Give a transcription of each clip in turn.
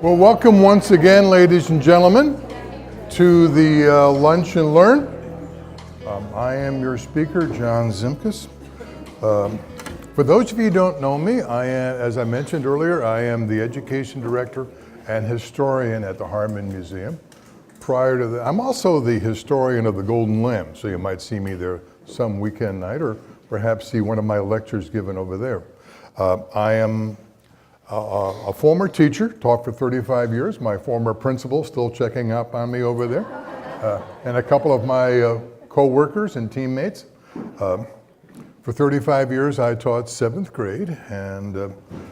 Well, welcome once again, ladies and gentlemen, to the Lunch and Learn. I am your speaker, John Zimkus. For those of you who don't know me, as I mentioned earlier, I am the Education Director and Historian at the Harmon Museum. Prior to that, I'm also the historian of the Golden Lamb, so you might see me there some weekend night, or perhaps see one of my lectures given over there. I am a former teacher, taught for 35 years. My former principal still checking up on me over there. And a couple of my co-workers and teammates. For 35 years, I taught 7th grade. And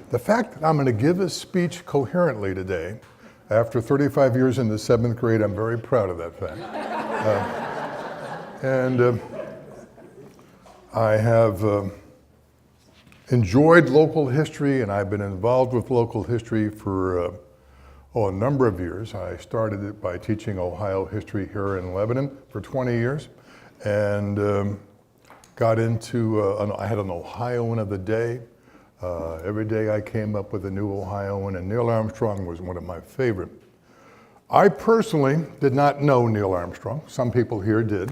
the fact that I'm going to give a speech coherently today, after 35 years in the 7th grade, I'm very proud of that fact. I have enjoyed local history, and I've been involved with local history for a number of years. I started it by teaching Ohio history here in Lebanon for 20 years, and got into, I had an Ohioan of the day. Every day I came up with a new Ohioan, and Neil Armstrong was one of my favorite. I personally did not know Neil Armstrong. Some people here did.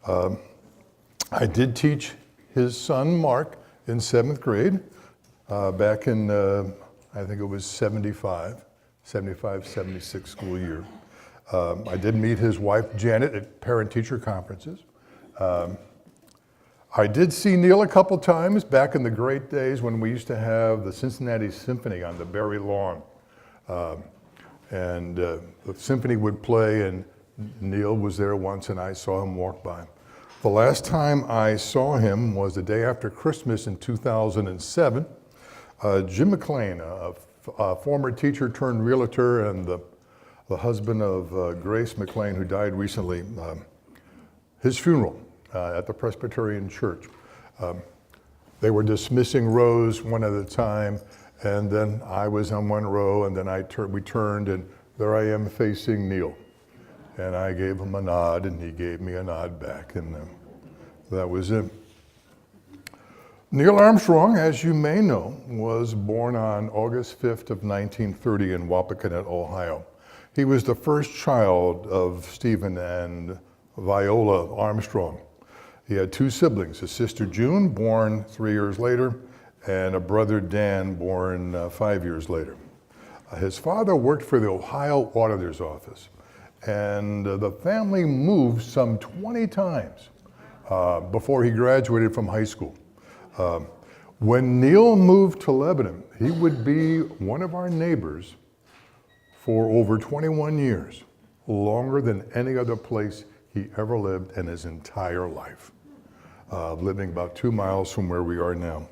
I did teach his son, Mark, in 7th grade, back in, I think it was 75, 76 school year. I did meet his wife, Janet, at parent-teacher conferences. I did see Neil a couple times back in the great days when we used to have the Cincinnati Symphony on the Berry Lawn. The symphony would play, and Neil was there once, and I saw him walk by. The last time I saw him was the day after Christmas in 2007. Jim McLean, a former teacher turned realtor and the husband of Grace McLean, who died recently, his funeral at the Presbyterian Church. They were dismissing rows one at a time, and then I was on one row, and then we turned, and there I am facing Neil. And I gave him a nod, and he gave me a nod back, and that was it. Neil Armstrong, as you may know, was born on August 5th of 1930 in Wapakoneta, Ohio. He was the first child of Stephen and Viola Armstrong. He had two siblings, a sister June, born 3 years later, and a brother Dan, born 5 years later. His father worked for the Ohio Auditor's Office, and the family moved some 20 times before he graduated from high school. When Neil moved to Lebanon, he would be one of our neighbors for over 21 years, longer than any other place he ever lived in his entire life, living about 2 miles from where we are now.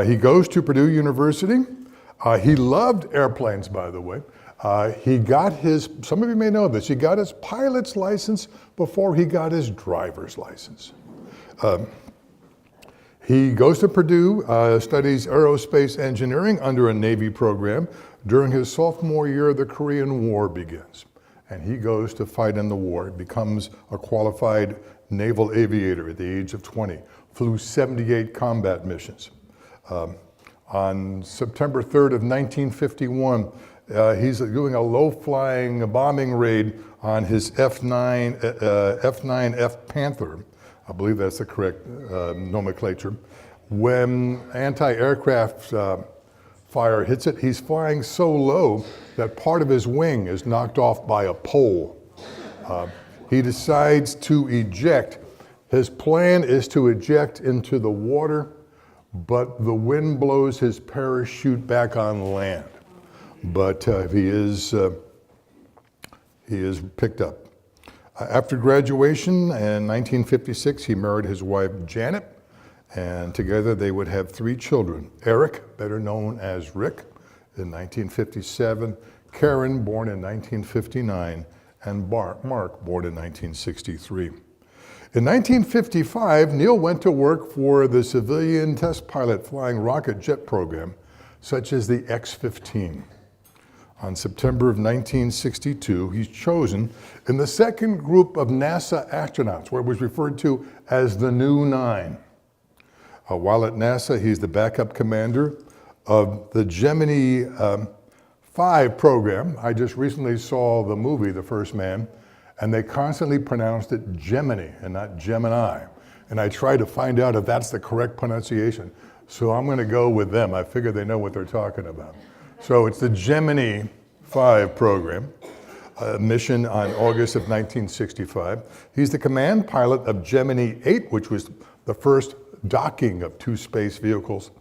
He goes to Purdue University. He loved airplanes, by the way. He got some of you may know this, he got his pilot's license before he got his driver's license. He goes to Purdue, studies aerospace engineering under a Navy program. During his sophomore year, the Korean War begins, and he goes to fight in the war, becomes a qualified naval aviator at the age of 20, flew 78 combat missions. On September 3rd of 1951, he's doing a low-flying bombing raid on his F-9F Panther. I believe that's the correct nomenclature. When anti-aircraft fire hits it, he's flying so low that part of his wing is knocked off by a pole. He decides to eject. His plan is to eject into the water, but the wind blows his parachute back on land. But he is picked up. After graduation in 1956, he married his wife Janet, and together they would have 3 children. Eric, better known as Rick, in 1957, Karen, born in 1959, and Mark, born in 1963. In 1955, Neil went to work for the civilian test pilot flying rocket jet program, such as the X-15. On September of 1962, he's chosen in the second group of NASA astronauts, what was referred to as the New Nine. While at NASA, he's the backup commander of the Gemini 5 program. I just recently saw the movie, The First Man, and they constantly pronounced it Gemini and not Gemini. And I tried to find out if that's the correct pronunciation. So I'm gonna go with them. I figure they know what they're talking about. So it's the Gemini 5 program, mission on August of 1965. He's the command pilot of Gemini 8, which was the first docking of 2 space vehicles.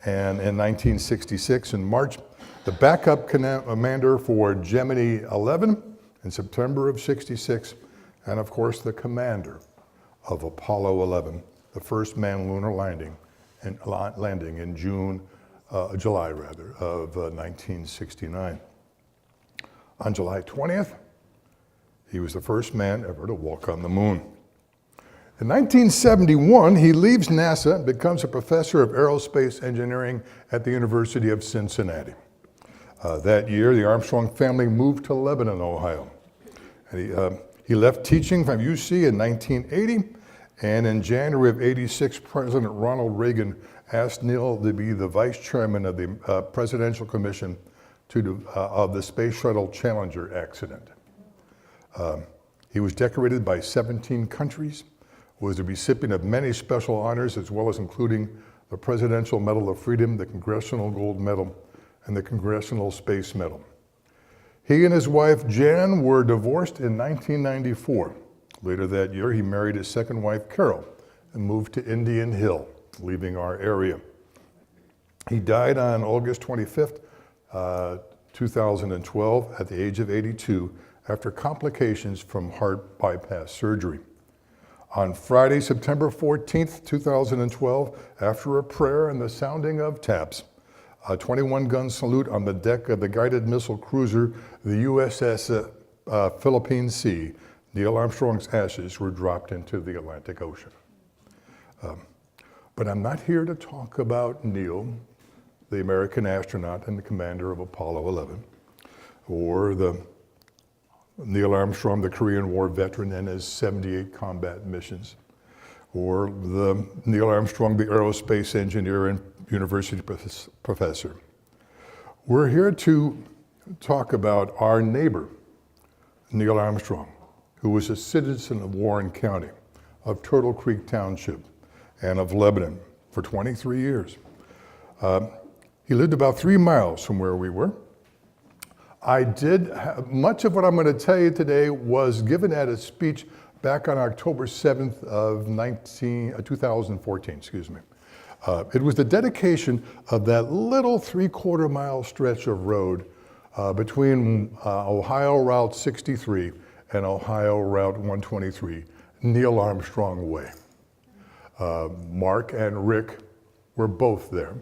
And in 1966, in March, the backup commander for Gemini 11 in September of 66, and of course the commander of Apollo 11, the first manned lunar landing in July of 1969. On July 20th, he was the first man ever to walk on the moon. In 1971, he leaves NASA and becomes a professor of aerospace engineering at the University of Cincinnati. That year, the Armstrong family moved to Lebanon, Ohio. And he left teaching from UC in 1980, and in January of 86, President Ronald Reagan asked Neil to be the vice chairman of the Presidential Commission of the Space Shuttle Challenger accident. He was decorated by 17 countries, was the recipient of many special honors, as well as including the Presidential Medal of Freedom, the Congressional Gold Medal, and the Congressional Space Medal. He and his wife, Jan, were divorced in 1994. Later that year, he married his second wife, Carol, and moved to Indian Hill, leaving our area. He died on August 25th, 2012, at the age of 82, after complications from heart bypass surgery. On Friday, September 14th, 2012, after a prayer and the sounding of taps, a 21-gun salute on the deck of the guided missile cruiser, the USS Philippine Sea, Neil Armstrong's ashes were dropped into the Atlantic Ocean. But I'm not here to talk about Neil, the American astronaut and the commander of Apollo 11, or the Neil Armstrong, the Korean War veteran and his 78 combat missions, or the Neil Armstrong, the aerospace engineer and university professor. We're here to talk about our neighbor, Neil Armstrong, who was a citizen of Warren County, of Turtle Creek Township, and of Lebanon for 23 years. He lived about 3 miles from where we were. Much of what I'm going to tell you today was given at a speech back on October 7th of 2014, excuse me. It was the dedication of that little 3/4 mile stretch of road between Ohio Route 63 and Ohio Route 123, Neil Armstrong Way. Mark and Rick were both there.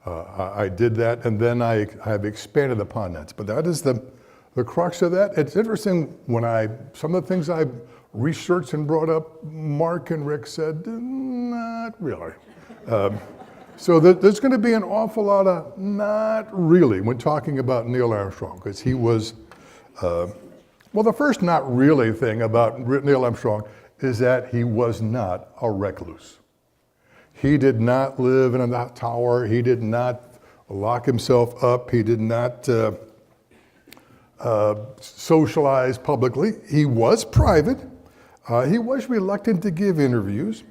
I did that, and then I have expanded upon that. But that is the crux of that. It's interesting some of the things I researched and brought up, Mark and Rick said, not really. So there's going to be an awful lot of not really when talking about Neil Armstrong, because he was, well, the first not really thing about Neil Armstrong is that he was not a recluse. He did not live in a tower. He did not lock himself up. He did not socialize publicly. He was private. He was reluctant to give interviews.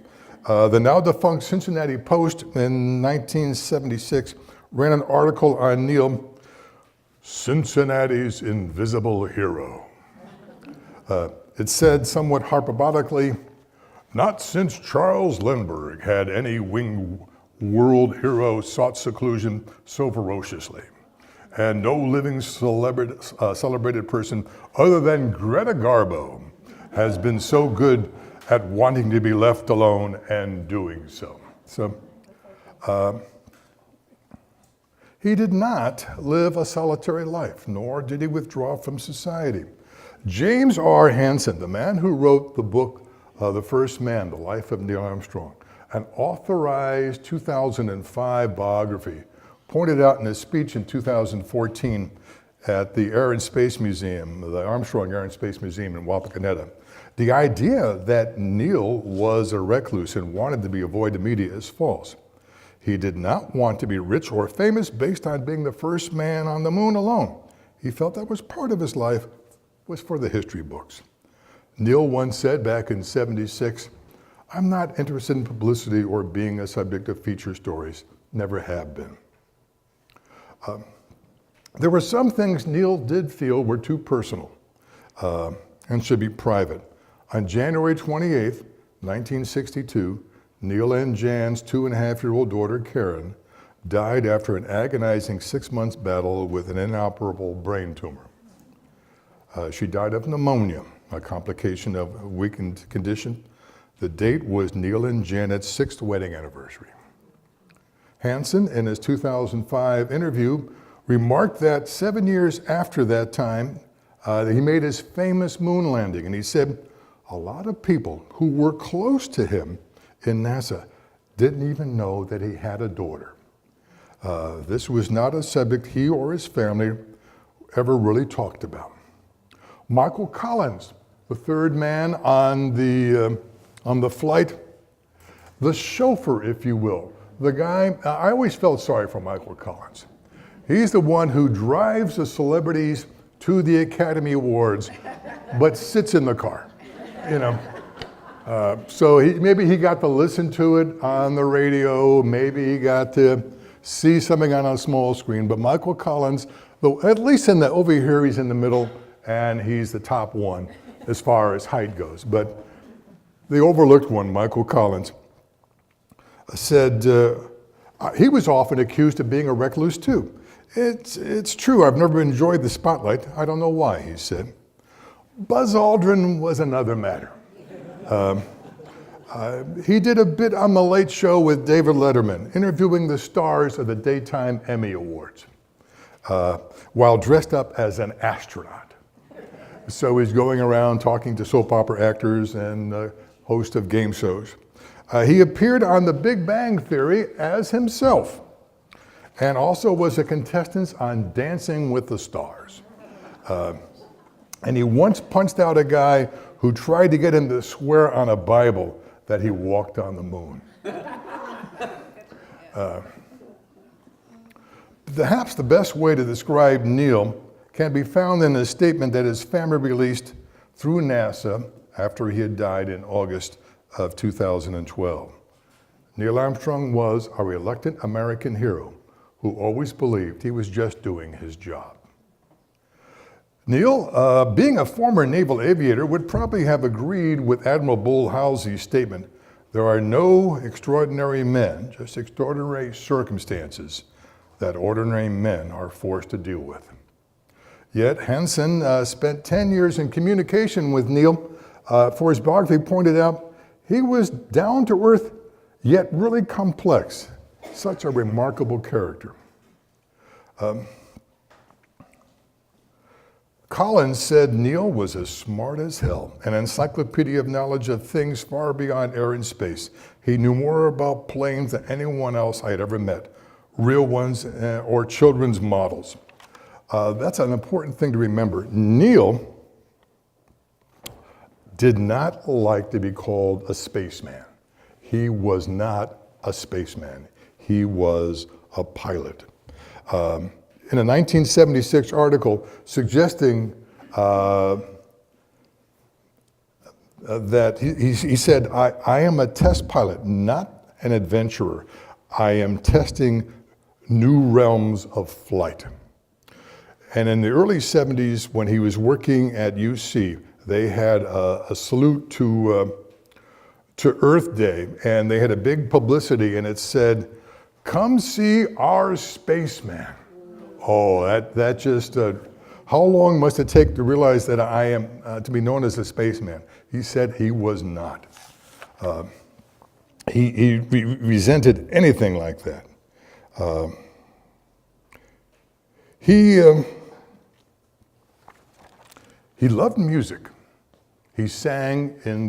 The now defunct Cincinnati Post in 1976 ran an article on Neil, Cincinnati's Invisible Hero. It said somewhat hyperbolically, not since Charles Lindbergh had any winged world hero sought seclusion so ferociously, and no living celebrated person other than Greta Garbo has been so good at wanting to be left alone and doing so. So he did not live a solitary life, nor did he withdraw from society. James R. Hansen, the man who wrote the book The First Man, The Life of Neil Armstrong, an authorized 2005 biography, pointed out in his speech in 2014 at the Air and Space Museum, the Armstrong Air and Space Museum in Wapakoneta. The idea that Neil was a recluse and wanted to be avoided the media is false. He did not want to be rich or famous based on being the first man on the moon alone. He felt that was part of his life was for the history books. Neil once said back in '76, "I'm not interested in publicity or being a subject of feature stories. Never have been." There were some things Neil did feel were too personal and should be private. On January 28th, 1962, Neil and Jan's 2.5-year-old daughter, Karen, died after an agonizing 6-month battle with an inoperable brain tumor. She died of pneumonia, a complication of a weakened condition. The date was Neil and Janet's 6th wedding anniversary. Hansen, in his 2005 interview, remarked that 7 years after that time, he made his famous moon landing, and he said, "A lot of people who were close to him in NASA didn't even know that he had a daughter." This was not a subject he or his family ever really talked about. Michael Collins, the third man on the flight, the chauffeur, if you will, the guy, I always felt sorry for Michael Collins. He's the one who drives the celebrities to the Academy Awards, but sits in the car, you know. So maybe he got to listen to it on the radio, maybe he got to see something on a small screen, but Michael Collins, though at least over here, he's in the middle, and he's the top one as far as height goes. But the overlooked one, Michael Collins, said he was often accused of being a recluse too. It's true, I've never enjoyed the spotlight. I don't know why, he said. Buzz Aldrin was another matter. He did a bit on The Late Show with David Letterman, interviewing the stars of the Daytime Emmy Awards, while dressed up as an astronaut. So he's going around talking to soap opera actors and host of game shows. He appeared on The Big Bang Theory as himself, and also was a contestant on Dancing with the Stars. And he once punched out a guy who tried to get him to swear on a Bible that he walked on the moon. Perhaps the best way to describe Neil can be found in a statement that his family released through NASA after he had died in August of 2012. Neil Armstrong was a reluctant American hero who always believed he was just doing his job. Neil, being a former naval aviator, would probably have agreed with Admiral Bull Halsey's statement, "There are no extraordinary men, just extraordinary circumstances that ordinary men are forced to deal with." Yet Hansen spent 10 years in communication with Neil. For his biography, pointed out he was down to earth, yet really complex. Such a remarkable character. Collins said Neil was as smart as hell, an encyclopedia of knowledge of things far beyond air and space. He knew more about planes than anyone else I had ever met, real ones or children's models. That's an important thing to remember. Neil did not like to be called a spaceman. He was not a spaceman. He was a pilot. In a 1976 article suggesting that he said, I am a test pilot, not an adventurer. I am testing new realms of flight. And in the early 70s, when he was working at UC, they had a salute to Earth Day, and they had a big publicity, and it said, "Come see our spaceman." Oh, that just, how long must it take to realize that I am to be known as a spaceman? He said he was not. He resented anything like that. He loved music. He sang in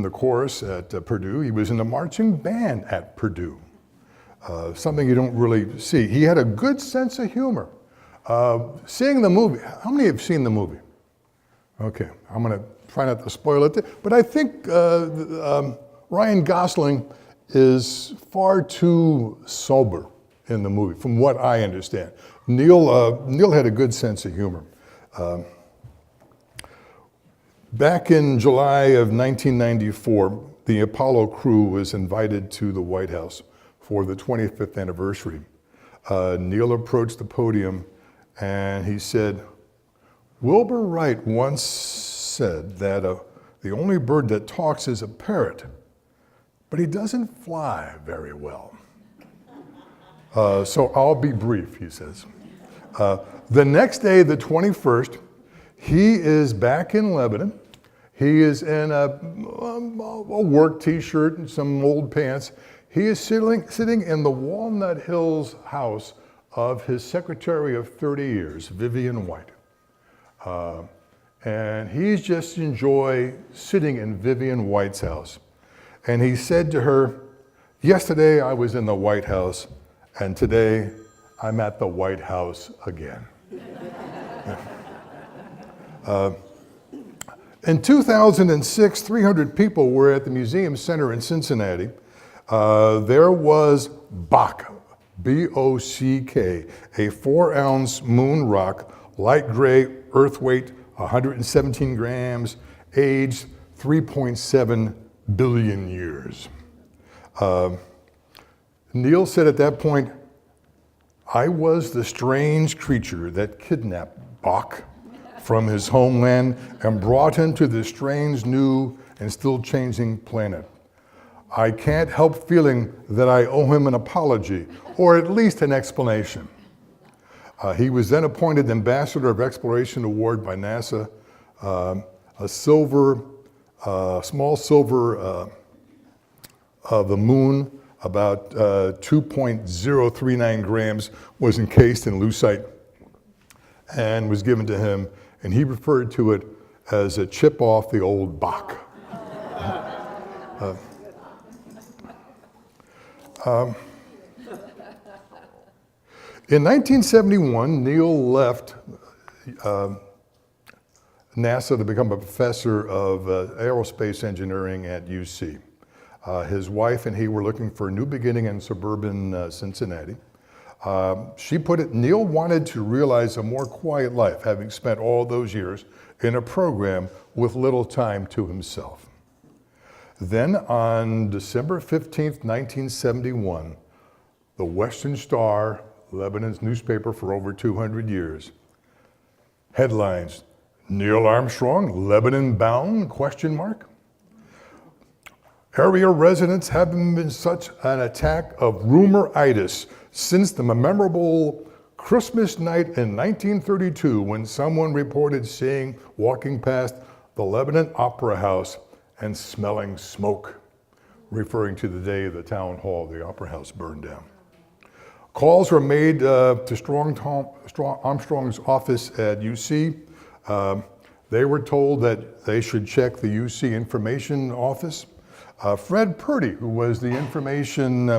the chorus at Purdue. He was in the marching band at Purdue. Something you don't really see. He had a good sense of humor. Seeing the movie, how many have seen the movie? Okay, I'm gonna try not to spoil it, but I think Ryan Gosling is far too sober in the movie, from what I understand. Neil had a good sense of humor. Back in July of 1994, the Apollo crew was invited to the White House for the 25th anniversary. Neil approached the podium and he said, "Wilbur Wright once said that the only bird that talks is a parrot, but he doesn't fly very well." So I'll be brief, he says. The next day, the 21st, he is back in Lebanon. He is in a work t-shirt and some old pants. He is sitting in the Walnut Hills house of his secretary of 30 years, Vivian White. And he's just enjoy sitting in Vivian White's house. And he said to her, "Yesterday I was in the White House, and today I'm at the White House again." In 2006, 300 people were at the Museum Center in Cincinnati. There was Bock, B-O-C-K, a 4-ounce moon rock, light gray, earth weight, 117 grams, aged 3.7 billion years. Neil said at that point, "I was the strange creature that kidnapped Bock from his homeland and brought him to this strange, new, and still changing planet. I can't help feeling that I owe him an apology, or at least an explanation." He was then appointed Ambassador of Exploration Award by NASA. A small silver of the moon, about 2.039 grams, was encased in lucite and was given to him, and he referred to it as a chip off the old Bock. In 1971, Neil left NASA to become a professor of aerospace engineering at UC. His wife and he were looking for a new beginning in suburban Cincinnati. She put it, Neil wanted to realize a more quiet life, having spent all those years in a program with little time to himself. Then on December 15th, 1971, the Western Star, Lebanon's newspaper for over 200 years, headlines, "Neil Armstrong, Lebanon bound, question mark. Area residents haven't been such an attack of rumor-itis since the memorable Christmas night in 1932 when someone reported walking past the Lebanon Opera House and smelling smoke," referring to the day the town hall, the Opera House, burned down. Calls were made to Armstrong's office at UC. They were told that they should check the UC information office. Fred Purdy, who was the information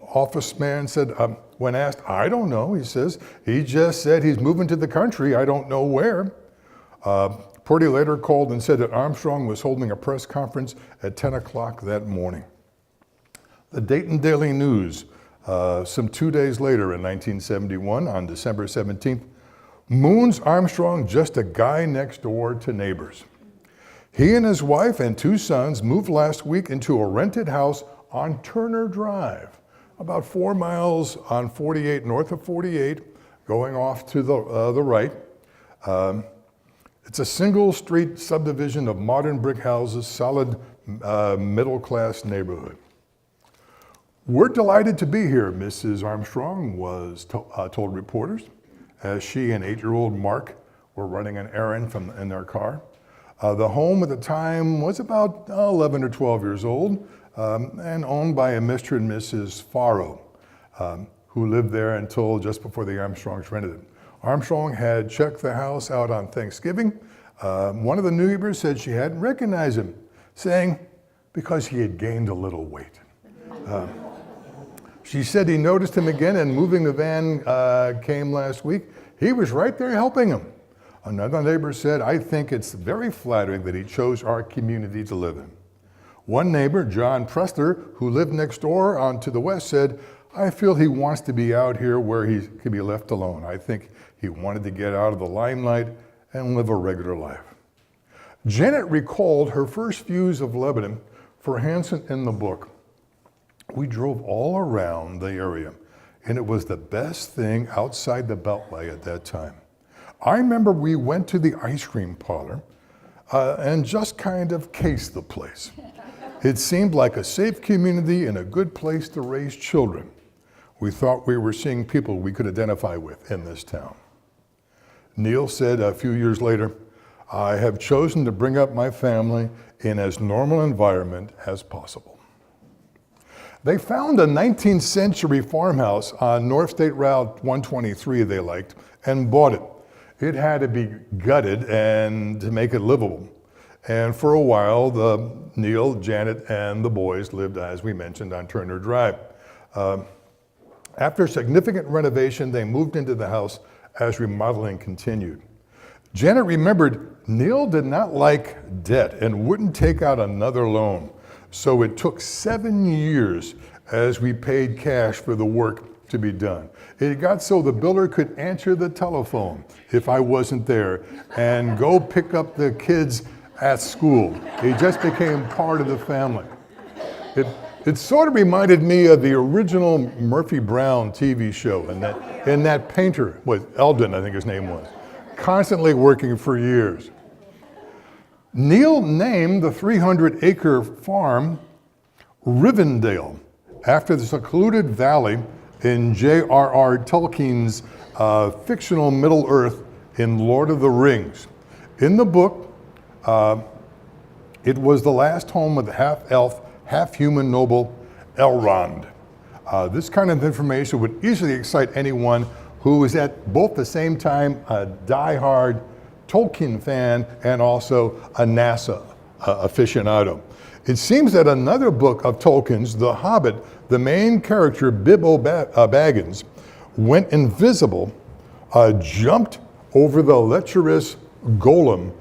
office man, said, when asked, "I don't know," he says. "He just said he's moving to the country. I don't know where." Purdy later called and said that Armstrong was holding a press conference at 10 o'clock that morning. The Dayton Daily News, some 2 days later in 1971, on December 17th, "Moons Armstrong just a guy next door to neighbors. He and his wife and 2 sons moved last week into a rented house on Turner Drive, about 4 miles on 48, north of 48, going off to the right. It's a single street subdivision of modern brick houses, solid middle-class neighborhood. We're delighted to be here," Mrs. Armstrong was told reporters, as she and 8-year-old Mark were running an errand in their car. The home at the time was about 11 or 12 years old and owned by a Mr. and Mrs. Farrow, who lived there until just before the Armstrongs rented it. Armstrong had checked the house out on Thanksgiving. One of the neighbors said she hadn't recognized him, saying because he had gained a little weight. She said he noticed him again and moving the van came last week. He was right there helping him. Another neighbor said, "I think it's very flattering that he chose our community to live in." One neighbor, John Pressler, who lived next door on to the west, said, "I feel he wants to be out here where he can be left alone. I think he wanted to get out of the limelight and live a regular life." Janet recalled her first views of Lebanon for Hansen in the book. "We drove all around the area, and it was the best thing outside the Beltway at that time. I remember we went to the ice cream parlor and just kind of cased the place. It seemed like a safe community and a good place to raise children. We thought we were seeing people we could identify with in this town." Neil said a few years later, "I have chosen to bring up my family in as normal environment as possible." They found a 19th century farmhouse on North State Route 123 they liked and bought it. It had to be gutted and to make it livable. And for a while, Neil, Janet, and the boys lived, as we mentioned, on Turner Drive. After significant renovation, they moved into the house as remodeling continued. Janet remembered Neil did not like debt and wouldn't take out another loan. So it took 7 years as we paid cash for the work to be done. It got so the builder could answer the telephone if I wasn't there and go pick up the kids at school. He just became part of the family. It sort of reminded me of the original Murphy Brown TV show, and that painter was Eldon, I think his name was, constantly working for years. Neil named the 300-acre farm Rivendell after the secluded valley in J.R.R. Tolkien's fictional Middle-earth in Lord of the Rings. In the book, it was the last home of the half-elf, half-human noble Elrond. This kind of information would easily excite anyone who is at both the same time a die-hard Tolkien fan and also a NASA aficionado. It seems that another book of Tolkien's, The Hobbit, the main character, Bilbo Baggins, went invisible, jumped over the lecherous golem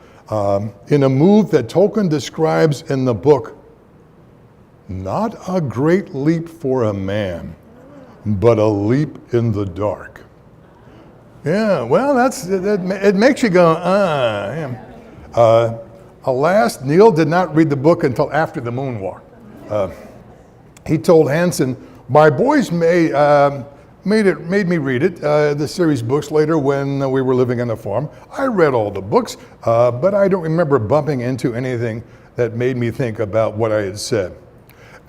in a move that Tolkien describes in the book, "Not a great leap for a man, but a leap in the dark." Yeah, well, it makes you go, yeah. Alas, Neil did not read the book until after the moonwalk. He told Hansen, "My boys made me read it, the series books later when we were living on a farm. I read all the books, but I don't remember bumping into anything that made me think about what I had said."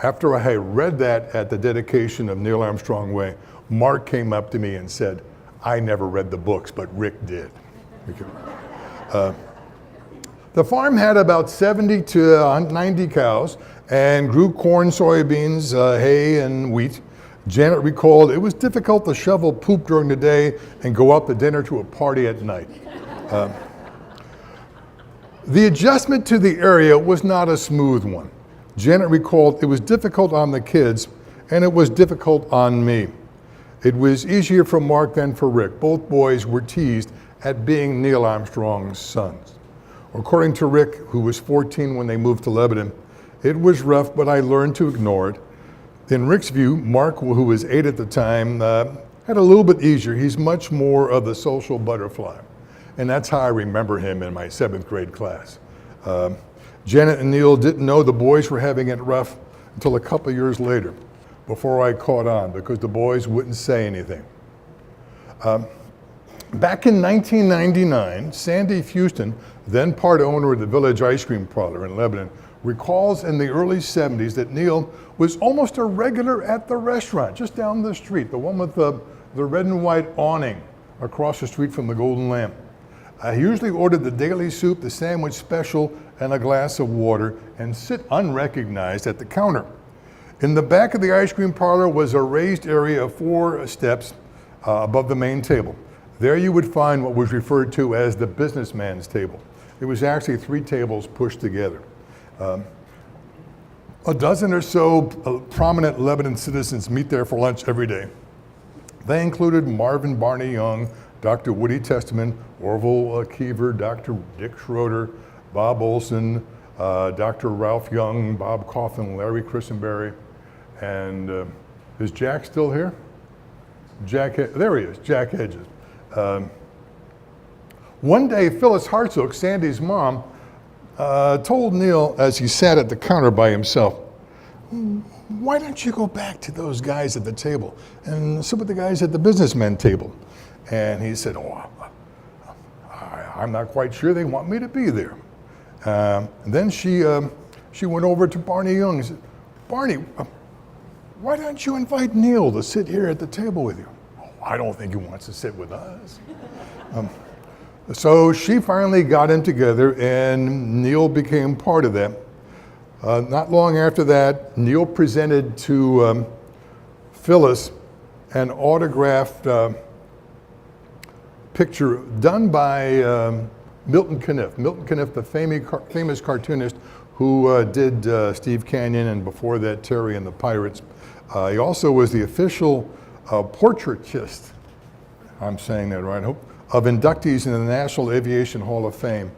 After I had read that at the dedication of Neil Armstrong Way, Mark came up to me and said, "I never read the books, but Rick did." The farm had about 70 to 90 cows and grew corn, soybeans, hay, and wheat. Janet recalled it was difficult to shovel poop during the day and go out to dinner to a party at night. The adjustment to the area was not a smooth one. Janet recalled it was difficult on the kids and it was difficult on me. It was easier for Mark than for Rick. Both boys were teased at being Neil Armstrong's sons. According to Rick, who was 14 when they moved to Lebanon, it was rough, but I learned to ignore it. In Rick's view, Mark, who was 8 at the time, had a little bit easier. He's much more of the social butterfly. And that's how I remember him in my 7th grade class. Janet and Neil didn't know the boys were having it rough until a couple years later, before I caught on, because the boys wouldn't say anything. Back in 1999, Sandy Houston, then part owner of the Village Ice Cream Parlor in Lebanon, recalls in the early 70s that Neil was almost a regular at the restaurant just down the street, the one with the red and white awning across the street from the Golden Lamp. He usually ordered the daily soup, the sandwich special, and a glass of water, and sit unrecognized at the counter. In the back of the ice cream parlor was a raised area of 4 steps above the main table. There you would find what was referred to as the businessman's table. It was actually 3 tables pushed together. A dozen or so prominent Lebanon citizens meet there for lunch every day. They included Marvin Barney Young, Dr. Woody Testament, Orville Kiever, Dr. Dick Schroeder, Bob Olson, Dr. Ralph Young, Bob Coffin, Larry Christenberry, and is Jack still here? There he is, Jack Hedges. One day, Phyllis Hartsook, Sandy's mom, told Neil as he sat at the counter by himself, "Why don't you go back to those guys at the table and sit with the guys at the businessmen table?" And he said, "Oh, I'm not quite sure they want me to be there." And then she went over to Barney Young and said, "Barney, why don't you invite Neil to sit here at the table with you?" "Oh, I don't think he wants to sit with us." So she finally got him together, and Neil became part of that. Not long after that, Neil presented to Phyllis an autographed picture done by Milton Caniff. Milton Caniff, the famous cartoonist who did Steve Canyon and before that Terry and the Pirates. He also was the official portraitist, I'm saying that right, I hope, of inductees in the National Aviation Hall of Fame.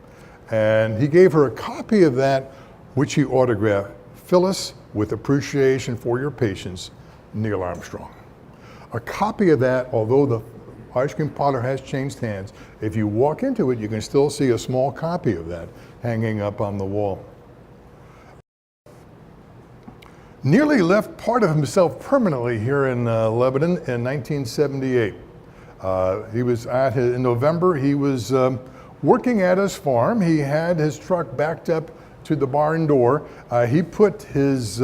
And he gave her a copy of that, which he autographed. "Phyllis, with appreciation for your patience, Neil Armstrong." A copy of that, although the ice cream parlor has changed hands, if you walk into it, you can still see a small copy of that hanging up on the wall. Nearly left part of himself permanently here in Lebanon in 1978. He was in November, he was working at his farm. He had his truck backed up to the barn door. He put his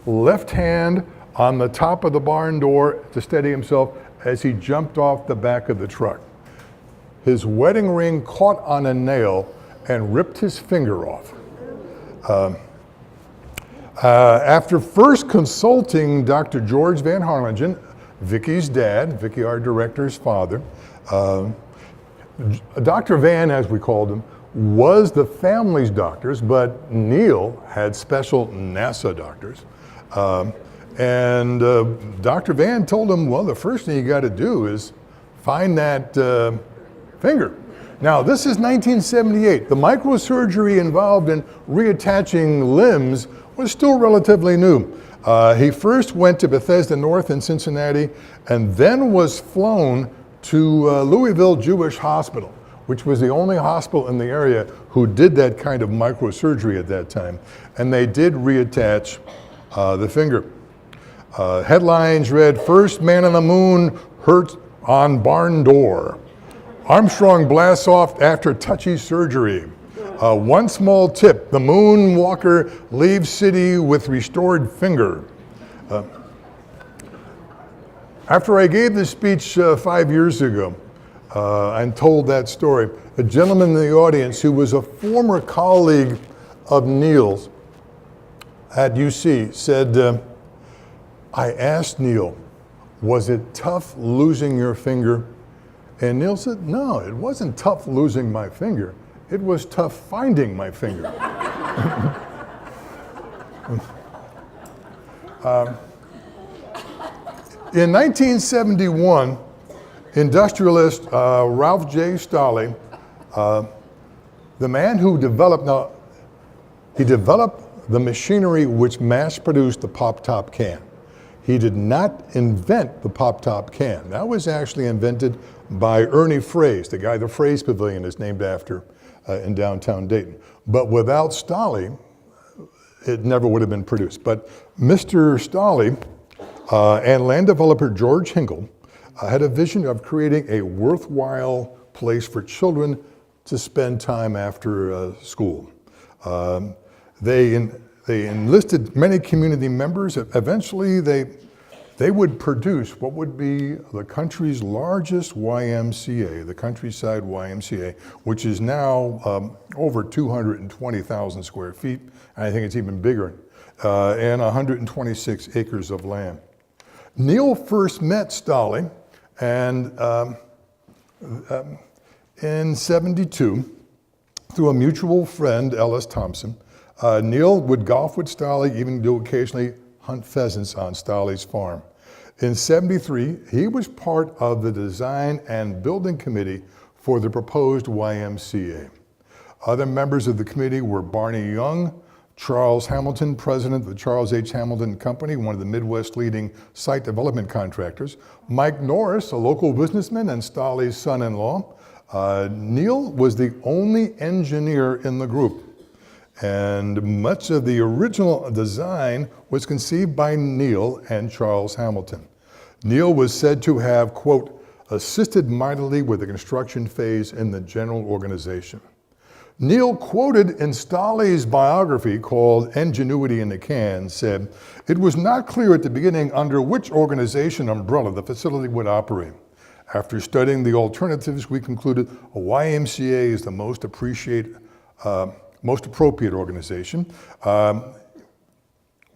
left hand on the top of the barn door to steady himself as he jumped off the back of the truck. His wedding ring caught on a nail and ripped his finger off. After first consulting Dr. George Van Harlingen, Vicky's dad, Vicky, our director's father, Dr. Van, as we called him, was the family's doctors, but Neil had special NASA doctors. And Dr. Van told him, well, the first thing you got to do is find that finger. Now, this is 1978. The microsurgery involved in reattaching limbs was still relatively new. He first went to Bethesda North in Cincinnati and then was flown to Louisville Jewish Hospital, which was the only hospital in the area who did that kind of microsurgery at that time. And they did reattach the finger. Headlines read, "First man on the moon hurt on barn door. Armstrong blasts off after touchy surgery. One small tip, the moonwalker leaves city with restored finger." After I gave this speech 5 years ago and told that story, a gentleman in the audience who was a former colleague of Neil's at UC said, "I asked Neil, was it tough losing your finger?" And Neil said, "No, it wasn't tough losing my finger. It was tough finding my finger." In 1971, industrialist Ralph J. Stolle, the man who developed the machinery which mass-produced the pop-top can. He did not invent the pop-top can. That was actually invented by Ernie Fraze, the guy the Fraze Pavilion is named after in downtown Dayton. But without Stolle, it never would have been produced. But Mr. Stolle and land developer George Hinkle had a vision of creating a worthwhile place for children to spend time after school. They enlisted many community members. Eventually, they would produce what would be the country's largest YMCA, the Countryside YMCA, which is now over 220,000 square feet, and I think it's even bigger, and 126 acres of land. Neil first met Stolle and in '72 through a mutual friend, Ellis Thompson. Neil would golf with Stolle, even do occasionally hunt pheasants on Stolle's farm. In '73, he was part of the design and building committee for the proposed YMCA. Other members of the committee were Barney Young, Charles Hamilton, president of the Charles H. Hamilton Company, one of the Midwest leading site development contractors, Mike Norris, a local businessman and Stolley's son-in-law. Neil was the only engineer in the group, and much of the original design was conceived by Neil and Charles Hamilton. Neil was said to have, quote, assisted mightily with the construction phase in the general organization. Neil, quoted in Stolley's biography called Ingenuity in the Can, said, it was not clear at the beginning under which organization umbrella the facility would operate. After studying the alternatives, we concluded a YMCA is the most appropriate organization.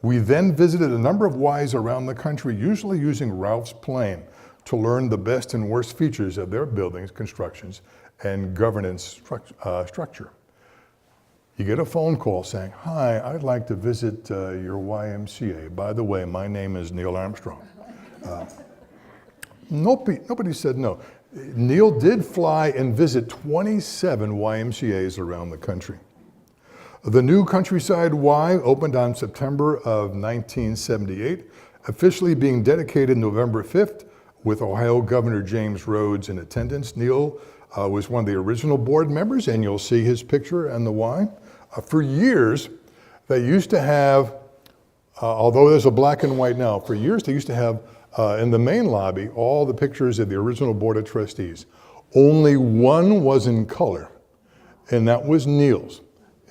We then visited a number of Ys around the country, usually using Ralph's plane, to learn the best and worst features of their buildings, constructions, and governance structure. You get a phone call saying, hi, I'd like to visit your YMCA. By the way, my name is Neil Armstrong. Nobody said no. Neil did fly and visit 27 YMCAs around the country. The new Countryside Y opened on September of 1978, officially being dedicated November 5th, with Ohio Governor James Rhodes in attendance. Neil was one of the original board members, and you'll see his picture and the Y. For years, they used to have, although there's a black and white now, for years they used to have in the main lobby all the pictures of the original Board of Trustees. Only one was in color, and that was Neil's.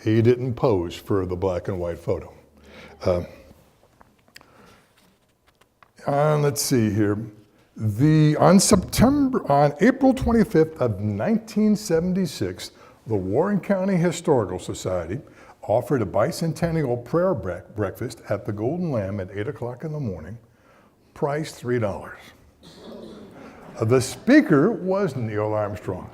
He didn't pose for the black and white photo. Let's see here. On April 25th of 1976, the Warren County Historical Society offered a bicentennial prayer breakfast at the Golden Lamb at 8 o'clock in the morning, price $3. The speaker was Neil Armstrong.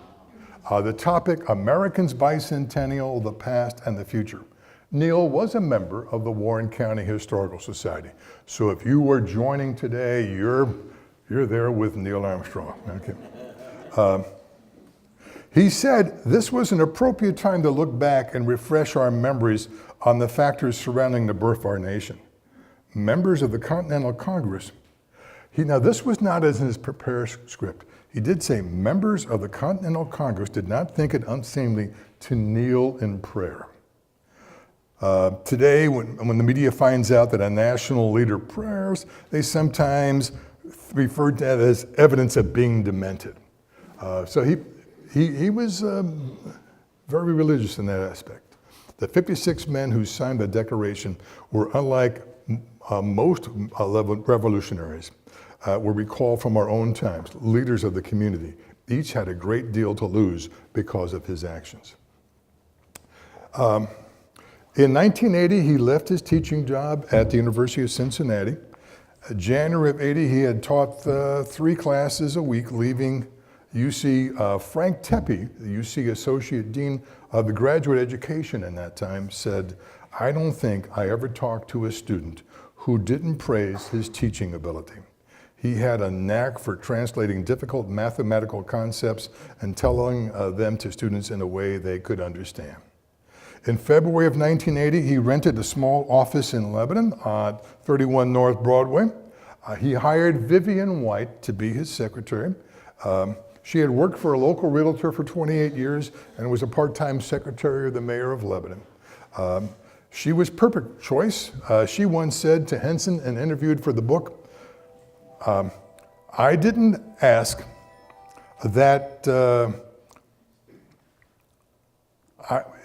The topic, Americans Bicentennial, the Past and the Future. Neil was a member of the Warren County Historical Society. So if you were joining today, you're there with Neil Armstrong. Okay. He said this was an appropriate time to look back and refresh our memories on the factors surrounding the birth of our nation. Members of the Continental Congress, now this was not as in his prepared script. He did say members of the Continental Congress did not think it unseemly to kneel in prayer. Today, when the media finds out that a national leader prayers, they sometimes refer to that as evidence of being demented. So he was very religious in that aspect. The 56 men who signed the Declaration were unlike most revolutionaries. Were recalled from our own times, leaders of the community. Each had a great deal to lose because of his actions. In 1980, he left his teaching job at the University of Cincinnati. January of 80, he had taught 3 classes a week, leaving UC. Frank Tepe, the UC Associate Dean of the Graduate Education in that time, said, I don't think I ever talked to a student who didn't praise his teaching ability. He had a knack for translating difficult mathematical concepts and telling them to students in a way they could understand. In February of 1980, he rented a small office in Lebanon on 31 North Broadway. He hired Vivian White to be his secretary. She had worked for a local realtor for 28 years and was a part-time secretary of the mayor of Lebanon. She was perfect choice. She once said to Henson and interviewed for the book, I didn't ask that,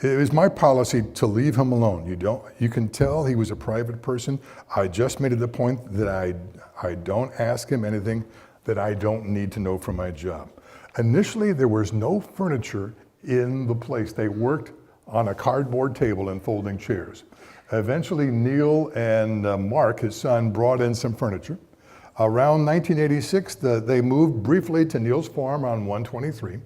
it was my policy to leave him alone. You can tell he was a private person. I just made it a point that I don't ask him anything that I don't need to know for my job. Initially, there was no furniture in the place. They worked on a cardboard table and folding chairs. Eventually, Neil and Mark, his son, brought in some furniture. Around 1986, they moved briefly to Neil's farm on 123.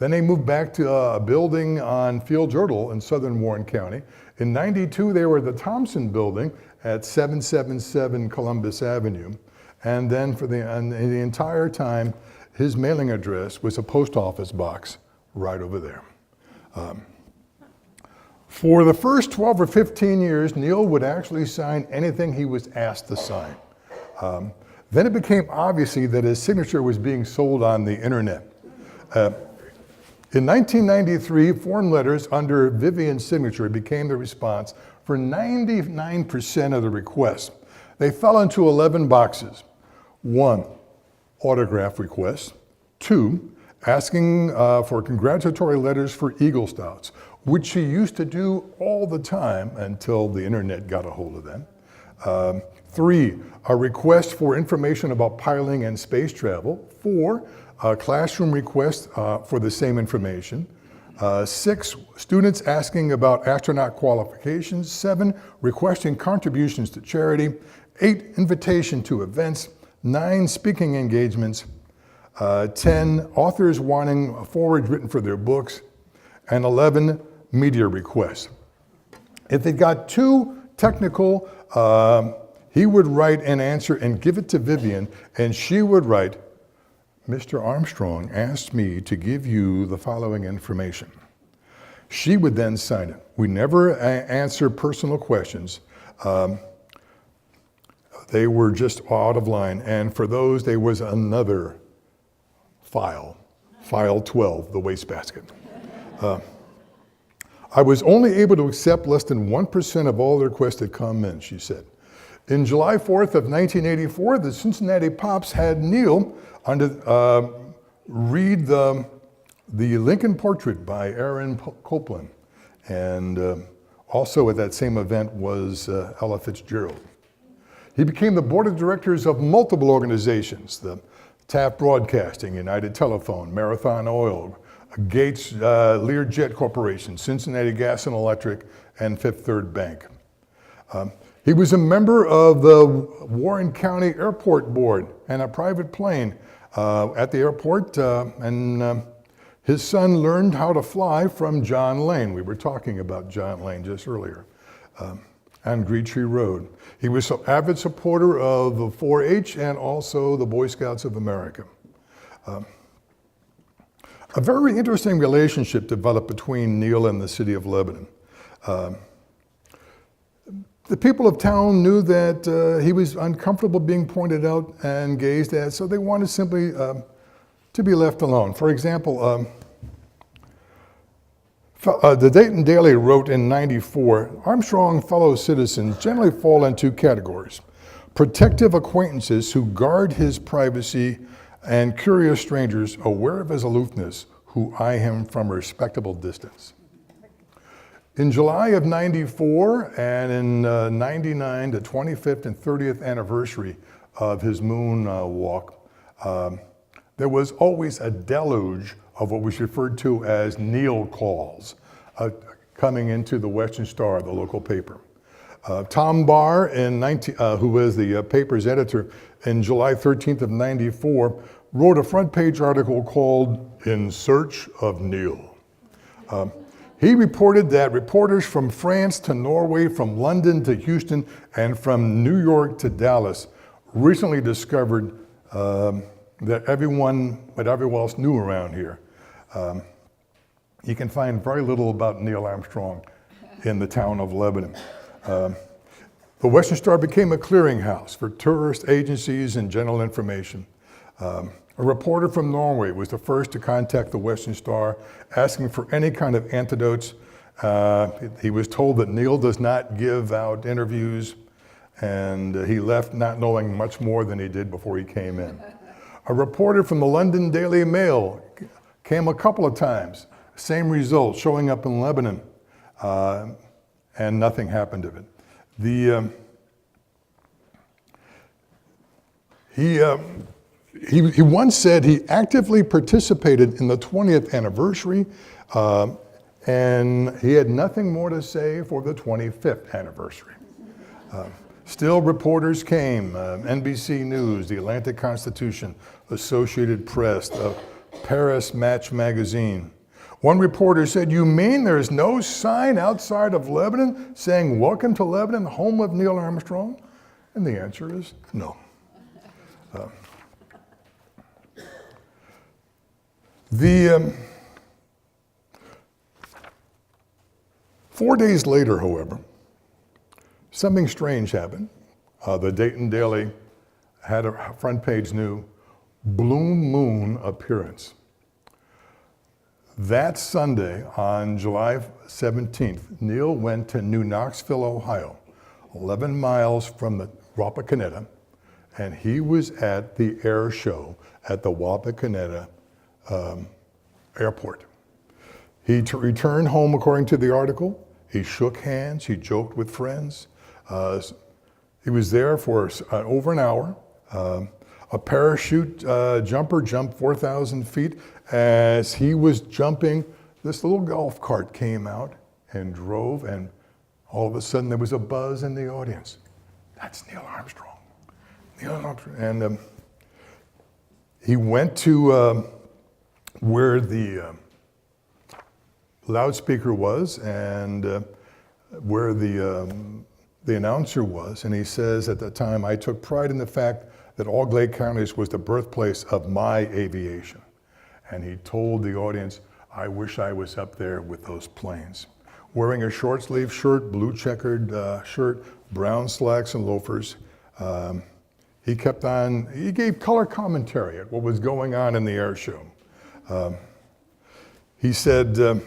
Then they moved back to a building on Field Erdel in southern Warren County. In 92, they were at the Thompson building at 777 Columbus Avenue. And then for the entire time, his mailing address was a post office box right over there. For the first 12 or 15 years, Neil would actually sign anything he was asked to sign. Then it became obvious that his signature was being sold on the internet. In 1993, form letters under Vivian's signature became the response for 99% of the requests. They fell into 11 boxes. 1, autograph requests. 2, asking for congratulatory letters for Eagle Scouts, which she used to do all the time until the internet got a hold of them. 3, a request for information about piloting and space travel. 4, a classroom request for the same information. 6, students asking about astronaut qualifications. 7, requesting contributions to charity. 8, invitation to events. 9, speaking engagements. 10, authors wanting forwards written for their books. And 11, media requests. If they got too technical, he would write an answer and give it to Vivian, and she would write, "Mr. Armstrong asked me to give you the following information." She would then sign it. We never answer personal questions. They were just out of line, and for those, there was another file 12, the wastebasket. I was only able to accept less than 1% of all the requests that come in, she said. In July 4th of 1984, the Cincinnati Pops had Neil read the Lincoln Portrait by Aaron Copland. And also at that same event was Ella Fitzgerald. He became the board of directors of multiple organizations, the Taft Broadcasting, United Telephone, Marathon Oil, Gates Learjet Corporation, Cincinnati Gas and Electric, and Fifth Third Bank. He was a member of the Warren County Airport Board and a private plane at the airport, and his son learned how to fly from John Lane. We were talking about John Lane just earlier, on Green Tree Road. He was an avid supporter of the 4-H and also the Boy Scouts of America. A very interesting relationship developed between Neil and the city of Lebanon. The people of town knew that he was uncomfortable being pointed out and gazed at, so they wanted simply to be left alone. For example, the Dayton Daily wrote in '94, Armstrong fellow citizens generally fall in 2 categories: protective acquaintances who guard his privacy, and curious strangers aware of his aloofness who eye him from a respectable distance. In July of '94 and in '99, the 25th and 30th anniversary of his moon walk, there was always a deluge of what was referred to as Neil calls coming into the Western Star, the local paper. Tom Barr, who was the paper's editor, in July 13th of '94, wrote a front page article called "In Search of Neil." He reported that reporters from France to Norway, from London to Houston, and from New York to Dallas recently discovered that everyone else knew around here. You can find very little about Neil Armstrong in the town of Lebanon. The Western Star became a clearinghouse for tourist agencies and general information. A reporter from Norway was the first to contact the Western Star asking for any kind of antidotes. He was told that Neil does not give out interviews, and he left not knowing much more than he did before he came in. A reporter from the London Daily Mail came a couple of times, same result, showing up in Lebanon, and nothing happened of it. He once said he actively participated in the 20th anniversary, and he had nothing more to say for the 25th anniversary. Still, reporters came, NBC News, the Atlantic Constitution, Associated Press, the Paris Match magazine. One reporter said, "You mean there's no sign outside of Lebanon saying, 'Welcome to Lebanon, the home of Neil Armstrong'?" And the answer is no. 4 days later, however, something strange happened. The Dayton Daily had a front page new Blue Moon appearance. That Sunday, on July 17th, Neil went to New Knoxville, Ohio, 11 miles from the Wapakoneta, and he was at the air show at the Wapakoneta airport. He returned home, according to the article. He shook hands, he joked with friends. He was there for over an hour. A parachute jumper jumped 4,000 feet. As he was jumping, this little golf cart came out and drove, and all of a sudden there was a buzz in the audience. That's Neil Armstrong. Neil Armstrong. And he went to where the loudspeaker was and where the announcer was, and he says, at the time, I took pride in the fact that All Glade Counties was the birthplace of my aviation. And he told the audience, I wish I was up there with those planes. Wearing a short sleeve shirt, blue checkered shirt, brown slacks and loafers, he gave color commentary at what was going on in the air show. He said, the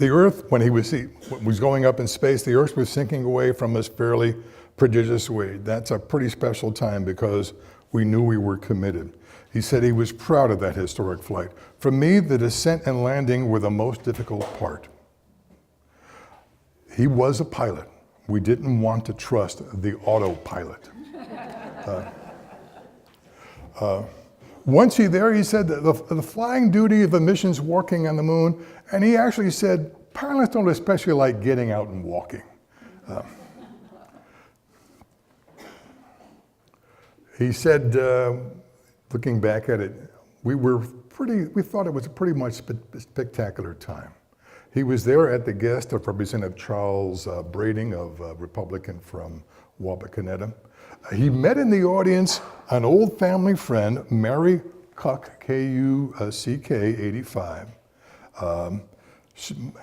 Earth, when he was going up in space, the Earth was sinking away from us fairly prodigious way. That's a pretty special time because we knew we were committed. He said he was proud of that historic flight. For me, the descent and landing were the most difficult part. He was a pilot. We didn't want to trust the autopilot. Once he said that the flying duty of the missions working on the moon, and he actually said, pilots don't especially like getting out and walking. He said, looking back at it, we thought it was a pretty much spectacular time. He was there at the guest of Representative Charles Brading, of Republican from Wapakoneta. He met in the audience an old family friend, Mary Kuck, K-U-C-K, 85.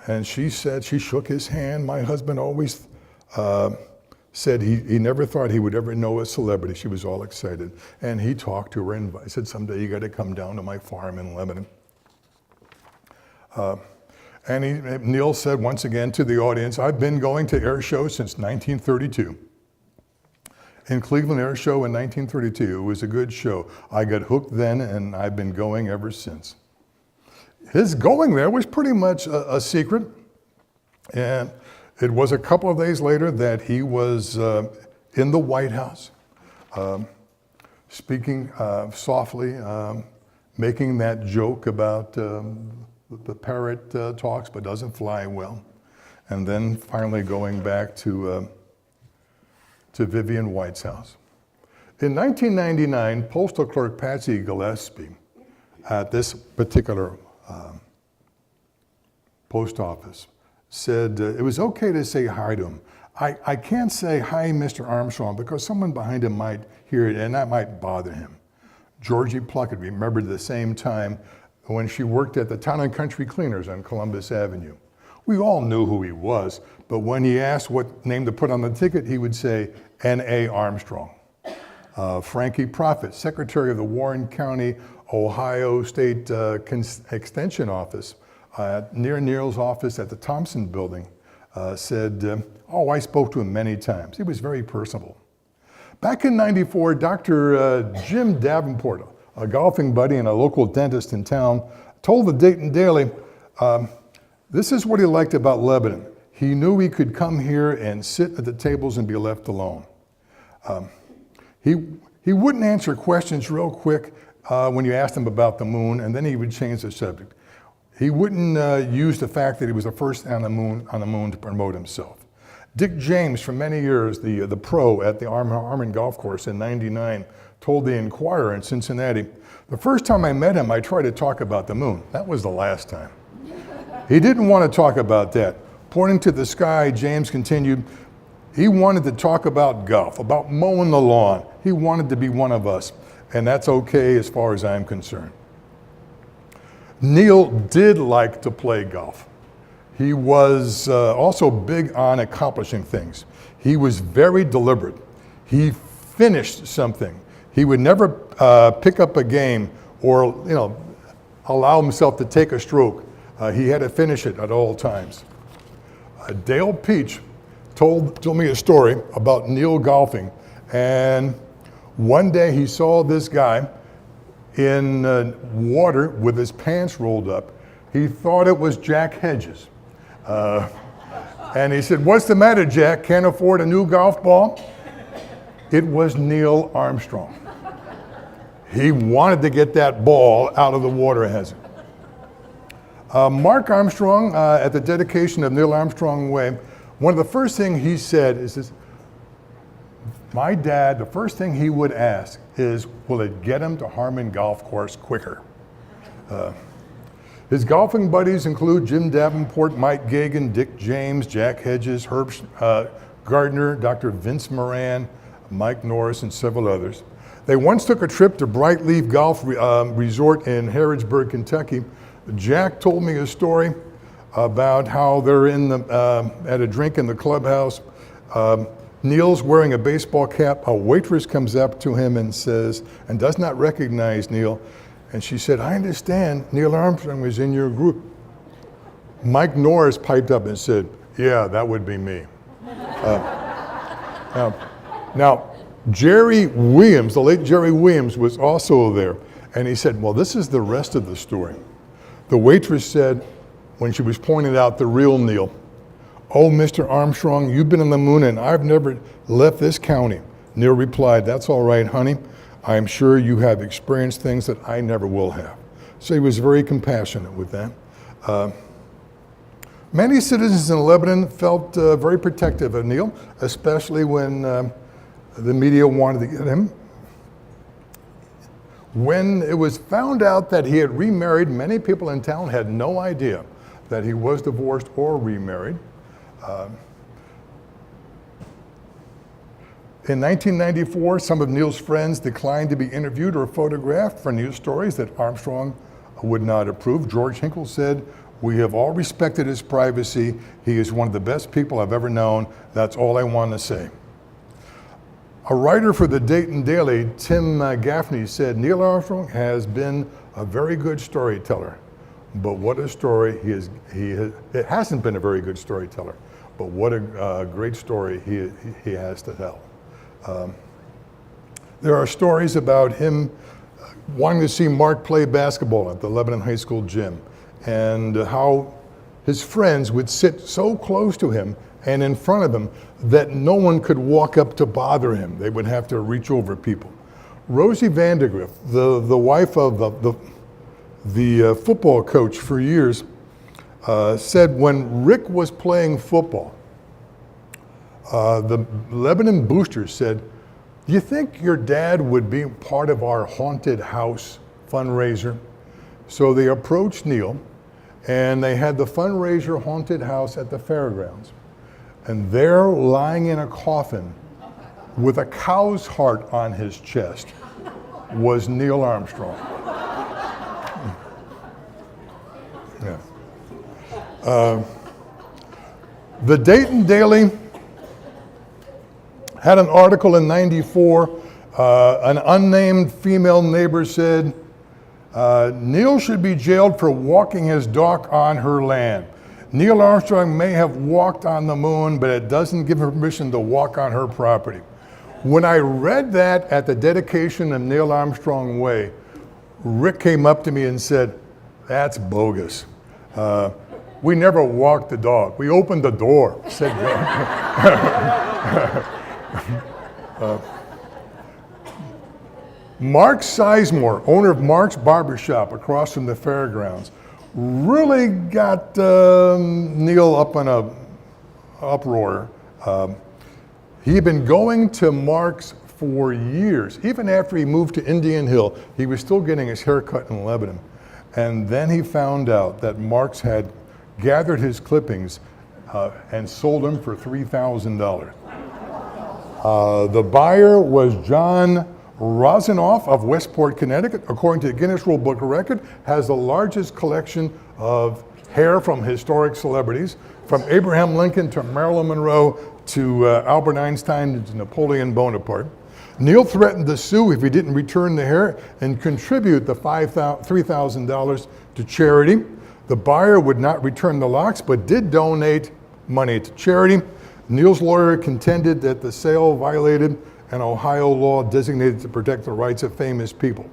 And she said, she shook his hand. My husband always said he never thought he would ever know a celebrity. She was all excited. And he talked to her and said, someday you got to come down to my farm in Lebanon. And Neil said once again to the audience, I've been going to air shows since 1932. In Cleveland Air Show in 1932, it was a good show. I got hooked then and I've been going ever since. His going there was pretty much a secret. And it was a couple of days later that he was in the White House, speaking softly, making that joke about the parrot talks but doesn't fly well, and then finally going back to Vivian White's house. In 1999, Postal Clerk Patsy Gillespie at this particular post office said it was okay to say hi to him. I can't say hi, Mr. Armstrong, because someone behind him might hear it and that might bother him. Georgie Pluckett remembered the same time when she worked at the Town and Country Cleaners on Columbus Avenue. We all knew who he was, but when he asked what name to put on the ticket, he would say N.A. Armstrong. Frankie Prophet, Secretary of the Warren County, Ohio State Extension Office, near Neil's office at the Thompson Building, said, oh, I spoke to him many times. He was very personable. Back in '94, Dr. Jim Davenport, a golfing buddy and a local dentist in town, told the Dayton Daily, this is what he liked about Lebanon. He knew he could come here and sit at the tables and be left alone. He wouldn't answer questions real quick when you asked him about the moon, and then he would change the subject. He wouldn't use the fact that he was the first on the moon to promote himself. Dick James, for many years, the pro at the Armstrong Golf Course in '99, told the Inquirer in Cincinnati, the first time I met him, I tried to talk about the moon. That was the last time. He didn't want to talk about that. Pointing to the sky, James continued, he wanted to talk about golf, about mowing the lawn. He wanted to be one of us, and that's okay as far as I'm concerned. Neil did like to play golf. He was also big on accomplishing things. He was very deliberate. He finished something. He would never pick up a game or allow himself to take a stroke. He had to finish it at all times. Dale Peach told me a story about Neil golfing, and one day he saw this guy in water with his pants rolled up. He thought it was Jack Hedges. And he said, "What's the matter, Jack? Can't afford a new golf ball?" It was Neil Armstrong. He wanted to get that ball out of the water hazard. Mark Armstrong, at the dedication of Neil Armstrong Way, one of the first things he said is this: my dad, the first thing he would ask is, will it get him to Harmon Golf Course quicker? His golfing buddies include Jim Davenport, Mike Gagan, Dick James, Jack Hedges, Herb Gardner, Dr. Vince Moran, Mike Norris, and several others. They once took a trip to Brightleaf Golf Resort in Harrodsburg, Kentucky. Jack told me a story about how they're at a drink in the clubhouse. Neil's wearing a baseball cap. A waitress comes up to him and says, and does not recognize Neil. And she said, "I understand Neil Armstrong was in your group." Mike Norris piped up and said, "Yeah, that would be me." Now, Jerry Williams, the late Jerry Williams, was also there. And he said, well, this is the rest of the story. The waitress said, when she was pointing out the real Neil, "Oh, Mr. Armstrong, you've been on the moon and I've never left this county." Neil replied, "That's all right, honey. I'm sure you have experienced things that I never will have." So he was very compassionate with that. Many citizens in Lebanon felt very protective of Neil, especially when the media wanted to get him. When it was found out that he had remarried, many people in town had no idea that he was divorced or remarried. In 1994, some of Neil's friends declined to be interviewed or photographed for news stories that Armstrong would not approve. George Hinkle said, "We have all respected his privacy. He is one of the best people I've ever known. That's all I want to say." A writer for the Dayton Daily, Tim Gaffney, said, "Neil Armstrong has been a very good storyteller, but what a story it hasn't been a very good storyteller, but what a great story he has to tell." There are stories about him wanting to see Mark play basketball at the Lebanon High School gym, and how his friends would sit so close to him and in front of him that no one could walk up to bother him. They would have to reach over people. Rosie Vandegrift, the wife of the football coach for years, said when Rick was playing football, the Lebanon boosters said, "Do you think your dad would be part of our haunted house fundraiser?" So they approached Neil, and they had the fundraiser haunted house at the fairgrounds. And there, lying in a coffin with a cow's heart on his chest, was Neil Armstrong. Yeah. The Dayton Daily had an article in '94. An unnamed female neighbor said, "Neil should be jailed for walking his dog on her land. Neil Armstrong may have walked on the moon, but it doesn't give him permission to walk on her property." When I read that at the dedication of Neil Armstrong Way, Rick came up to me and said, "That's bogus. We never walked the dog. We opened the door," said Mark Sizemore, owner of Mark's Barbershop across from the fairgrounds, really got Neil up in an uproar. He had been going to Mark's for years. Even after he moved to Indian Hill, he was still getting his hair cut in Lebanon. And then he found out that Mark's had gathered his clippings and sold them for $3,000. The buyer was John Rosenoff of Westport, Connecticut, according to the Guinness World Book of Record, has the largest collection of hair from historic celebrities, from Abraham Lincoln to Marilyn Monroe to Albert Einstein to Napoleon Bonaparte. Neil threatened to sue if he didn't return the hair and contribute the $3,000 to charity. The buyer would not return the locks, but did donate money to charity. Neil's lawyer contended that the sale violated an Ohio law designated to protect the rights of famous people.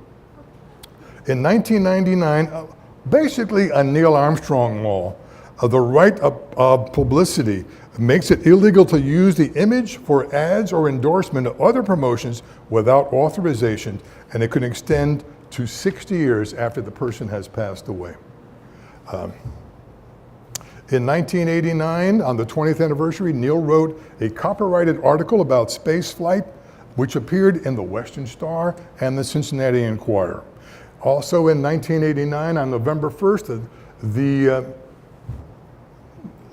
In 1999, basically a Neil Armstrong law, the right of publicity makes it illegal to use the image for ads or endorsement of other promotions without authorization, and it can extend to 60 years after the person has passed away. In 1989, on the 20th anniversary, Neil wrote a copyrighted article about space flight, which appeared in the Western Star and the Cincinnati Enquirer. Also in 1989, on November 1st, the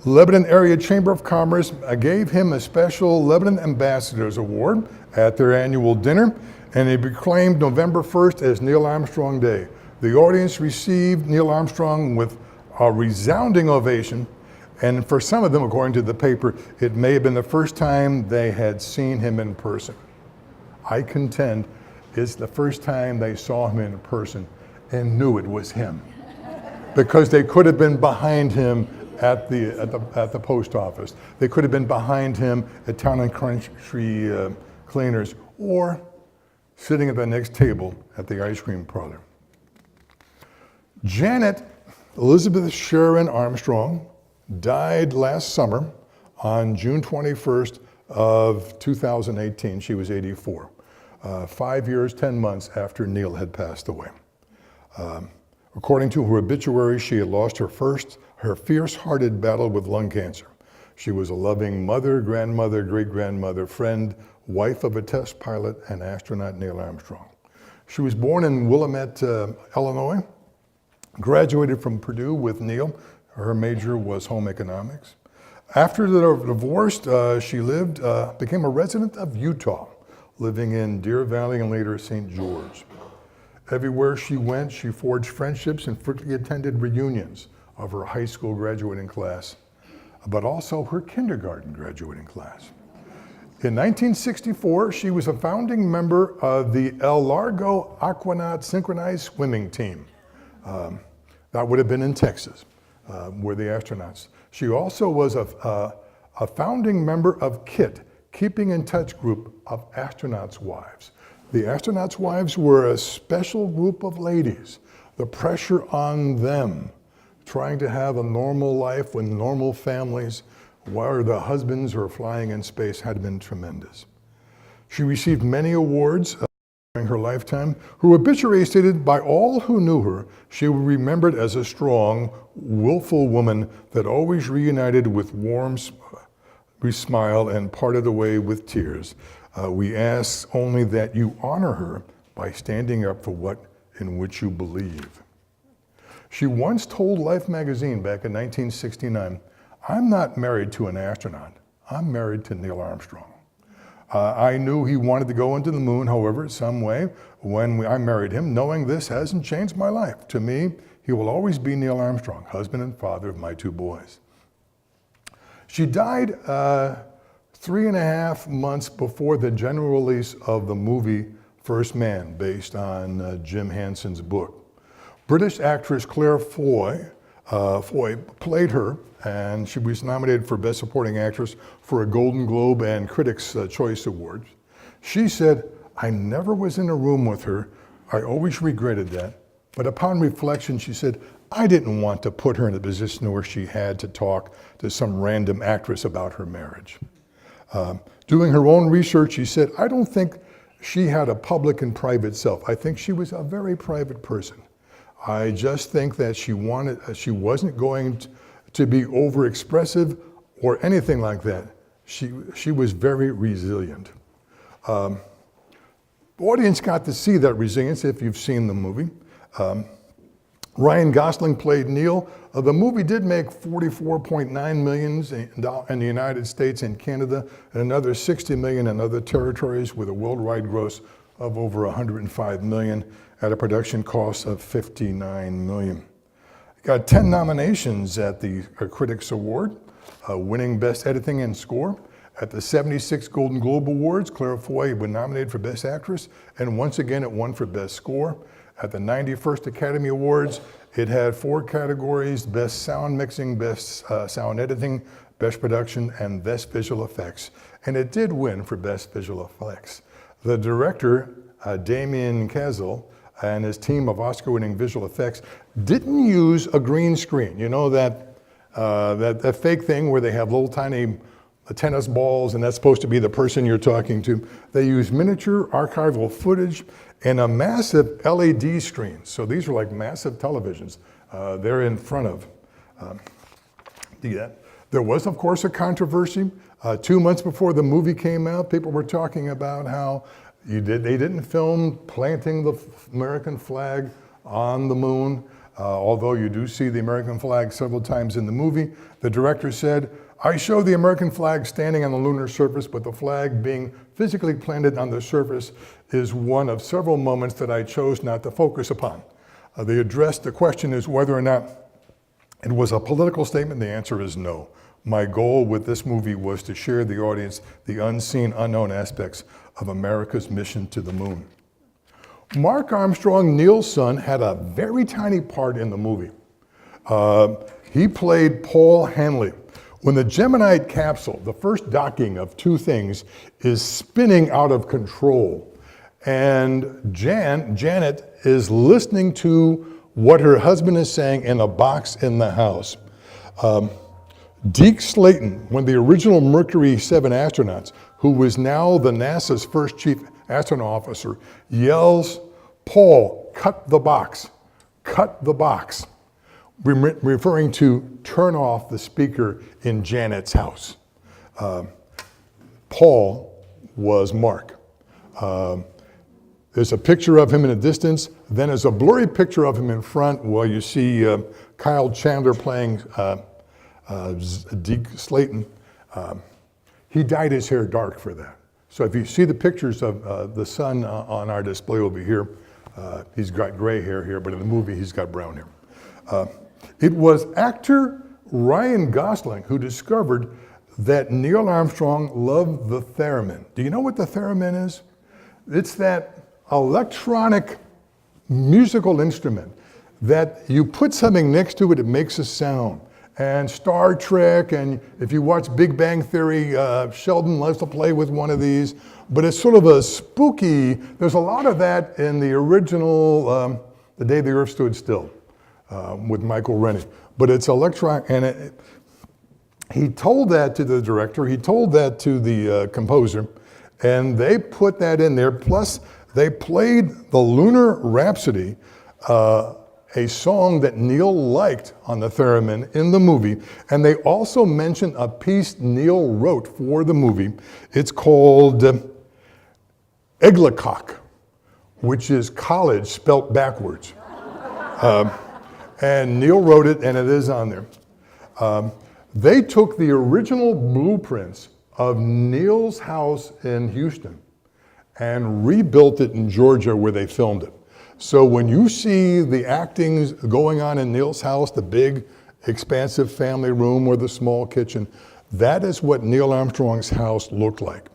Lebanon Area Chamber of Commerce gave him a special Lebanon Ambassador's Award at their annual dinner, and he proclaimed November 1st as Neil Armstrong Day. The audience received Neil Armstrong with a resounding ovation, and for some of them, according to the paper, it may have been the first time they had seen him in person. I contend it's the first time they saw him in person and knew it was him, because they could have been behind him at the post office. They could have been behind him at Town and Country Cleaners, or sitting at the next table at the ice cream parlor. Janet Elizabeth Sharon Armstrong died last summer on June 21st of 2018. She was 84, 5 years, 10 months after Neil had passed away. According to her obituary, she had lost her fierce-hearted battle with lung cancer. She was a loving mother, grandmother, great-grandmother, friend, wife of a test pilot and astronaut Neil Armstrong. She was born in Willamette, Illinois, graduated from Purdue with Neil. Her major was home economics. After the divorce, she became a resident of Utah, living in Deer Valley and later St. George. Everywhere she went, she forged friendships and frequently attended reunions of her high school graduating class, but also her kindergarten graduating class. In 1964, she was a founding member of the El Largo Aquanaut synchronized swimming team. That would have been in Texas, where the astronauts. She also was a founding member of KIT, Keeping in Touch group of astronauts' wives. The astronauts' wives were a special group of ladies. The pressure on them, trying to have a normal life with normal families, where the husbands are flying in space, had been tremendous. She received many awards during her lifetime. Her obituary stated, by all who knew her, she was remembered as a strong, willful woman that always reunited with warm smile and parted away with tears. We ask only that you honor her by standing up for what in which you believe. She once told Life magazine back in 1969, I'm not married to an astronaut, I'm married to Neil Armstrong. I knew he wanted to go into the moon, however, some way, when I married him. Knowing this hasn't changed my life. To me, he will always be Neil Armstrong, husband and father of my 2 boys. She died 3.5 months before the general release of the movie First Man, based on Jim Henson's book. British actress Claire Foy played her, and she was nominated for Best Supporting Actress for a Golden Globe and Critics' Choice Awards. She said, I never was in a room with her. I always regretted that. But upon reflection, she said, I didn't want to put her in a position where she had to talk to some random actress about her marriage. Doing her own research, she said, I don't think she had a public and private self. I think she was a very private person. I just think that she wasn't going to be overexpressive or anything like that. She was very resilient. The audience got to see that resilience if you've seen the movie. Ryan Gosling played Neil. The movie did make $44.9 million in the United States and Canada, and another $60 million in other territories, with a worldwide gross of over $105 million at a production cost of $59 million. Got 10 nominations at the Critics Award, winning Best Editing and Score. At the 76 Golden Globe Awards, Claire Foy was nominated for Best Actress, and once again it won for Best Score. At the 91st Academy Awards, it had 4 categories: Best Sound Mixing, Best Sound Editing, Best Production, and Best Visual Effects. And it did win for Best Visual Effects. The director, Damien Chazelle, and his team of Oscar-winning visual effects didn't use a green screen. You know that fake thing where they have little tiny tennis balls and that's supposed to be the person you're talking to. They used miniature archival footage and a massive LED screen. So these are like massive televisions they're in front of. There was, of course, a controversy. 2 months before the movie came out, people were talking about how they didn't film planting the American flag on the moon, although you do see the American flag several times in the movie. The director said, "I show the American flag standing on the lunar surface, but the flag being physically planted on the surface is one of several moments that I chose not to focus upon." They addressed the question is whether or not it was a political statement. The answer is no. My goal with this movie was to share the audience the unseen, unknown aspects of America's mission to the moon. Mark Armstrong, Neil's son, had a very tiny part in the movie. He played Paul Hanley. When the Gemini capsule, the first docking of 2 things, is spinning out of control, and Janet is listening to what her husband is saying in a box in the house. Deke Slayton, one of the original Mercury 7 astronauts, who was now the NASA's first chief astronaut officer, yells, "Paul, cut the box, cut the box," referring to turn off the speaker in Janet's house. Paul was Mark. There's a picture of him in the distance, then there's a blurry picture of him in front where you see Kyle Chandler playing Deke Slayton. He dyed his hair dark for that. So if you see the pictures of the son on our display over here, he's got gray hair here, but in the movie he's got brown hair. It was actor Ryan Gosling who discovered that Neil Armstrong loved the theremin. Do you know what the theremin is? It's that electronic musical instrument that you put something next to it, it makes a sound. And Star Trek, and if you watch Big Bang Theory, Sheldon loves to play with one of these, but it's sort of a spooky, there's a lot of that in the original The Day the Earth Stood Still with Michael Rennie. But it's electronic, and he told that to the director, he told that to the composer, and they put that in there. Plus, they played the Lunar Rhapsody, a song that Neil liked on the theremin in the movie, and they also mentioned a piece Neil wrote for the movie. It's called Eglacock, which is college spelt backwards. And Neil wrote it, and it is on there. They took the original blueprints of Neil's house in Houston and rebuilt it in Georgia where they filmed it. So when you see the actings going on in Neil's house, the big, expansive family room or the small kitchen, that is what Neil Armstrong's house looked like.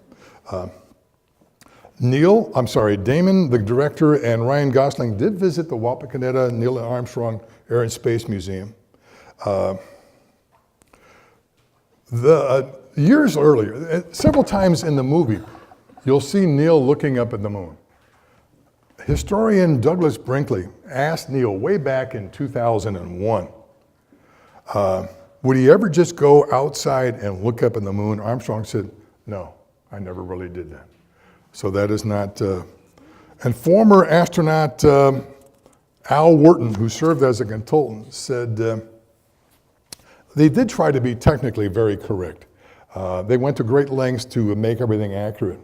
Damon, the director, and Ryan Gosling did visit the Wapakoneta Neil Armstrong Air and Space Museum. Years earlier, several times in the movie, you'll see Neil looking up at the moon. Historian Douglas Brinkley asked Neil way back in 2001, would he ever just go outside and look up at the moon? Armstrong said, no, I never really did that. So that is not, and former astronaut Al Wharton, who served as a consultant, said they did try to be technically very correct. They went to great lengths to make everything accurate.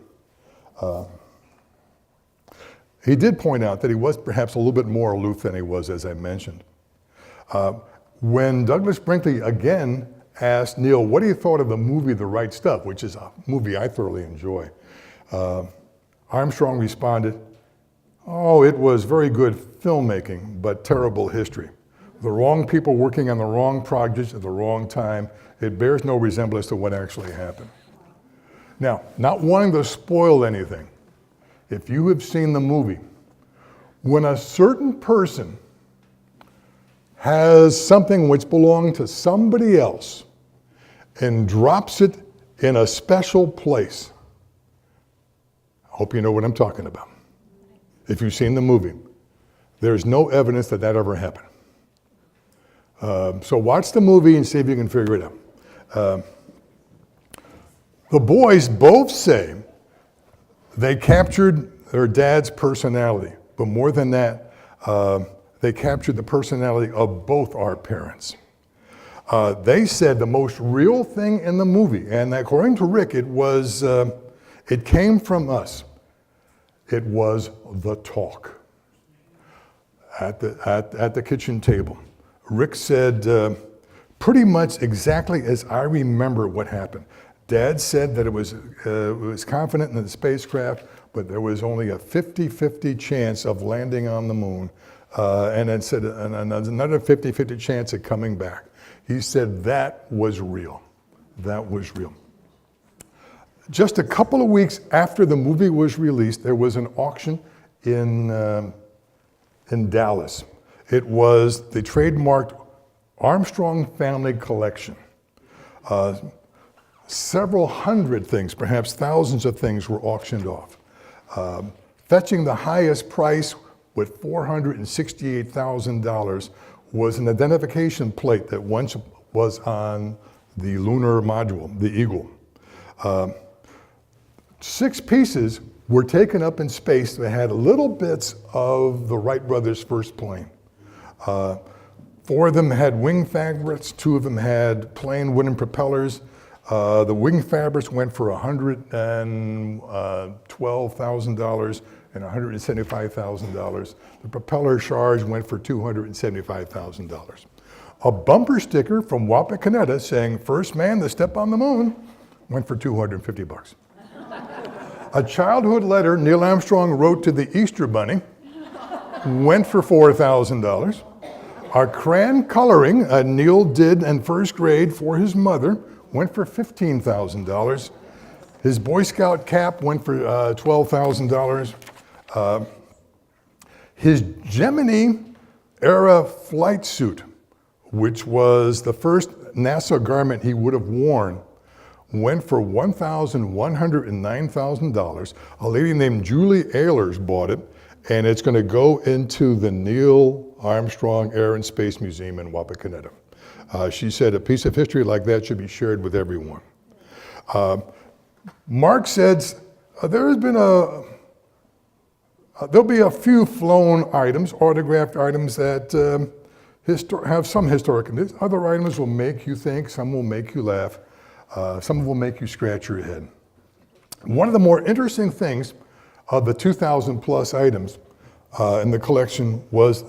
He did point out that he was perhaps a little bit more aloof than he was, as I mentioned. When Douglas Brinkley again asked Neil what he thought of the movie The Right Stuff, which is a movie I thoroughly enjoy, Armstrong responded, "Oh, it was very good filmmaking, but terrible history." the wrong people working on the wrong projects at the wrong time. It bears no resemblance to what actually happened. Now, not wanting to spoil anything, if you have seen the movie, when a certain person has something which belonged to somebody else and drops it in a special place, I hope you know what I'm talking about. If you've seen the movie, there's no evidence that that ever happened. So watch the movie and see if you can figure it out. The boys both say they captured their dad's personality, but more than that, they captured the personality of both our parents. They said the most real thing in the movie, and according to Rick, it came from us. It was the talk at the kitchen table. Rick said pretty much exactly as I remember what happened. Dad said that it was confident in the spacecraft, but there was only a 50-50 chance of landing on the moon, and then said another 50-50 chance of coming back. He said that was real. That was real. Just a couple of weeks after the movie was released, there was an auction in Dallas. It was the trademarked Armstrong family collection. Several hundred things, perhaps thousands of things were auctioned off. Fetching the highest price with $468,000 was an identification plate that once was on the lunar module, the Eagle. 6 pieces were taken up in space that had little bits of the Wright brothers' first plane. 4 of them had wing fabrics, 2 of them had plain wooden propellers. The wing fabrics went for $112,000 and $175,000. The propeller shards went for $275,000. A bumper sticker from Wapakoneta saying, "First man to step on the moon," went for $250. A childhood letter Neil Armstrong wrote to the Easter Bunny went for $4,000. A crayon coloring Neil did in first grade for his mother went for $15,000. His Boy Scout cap went for $12,000. His Gemini era flight suit, which was the first NASA garment he would have worn, went for $1,109,000. A lady named Julie Ehlers bought it, and it's going to go into the Neil Armstrong Air and Space Museum in Wapakoneta. She said a piece of history like that should be shared with everyone. Mark said there'll be a few flown items, autographed items that have some historic. Other items will make you think, some will make you laugh, some will make you scratch your head. One of the more interesting things of the 2,000 plus items in the collection was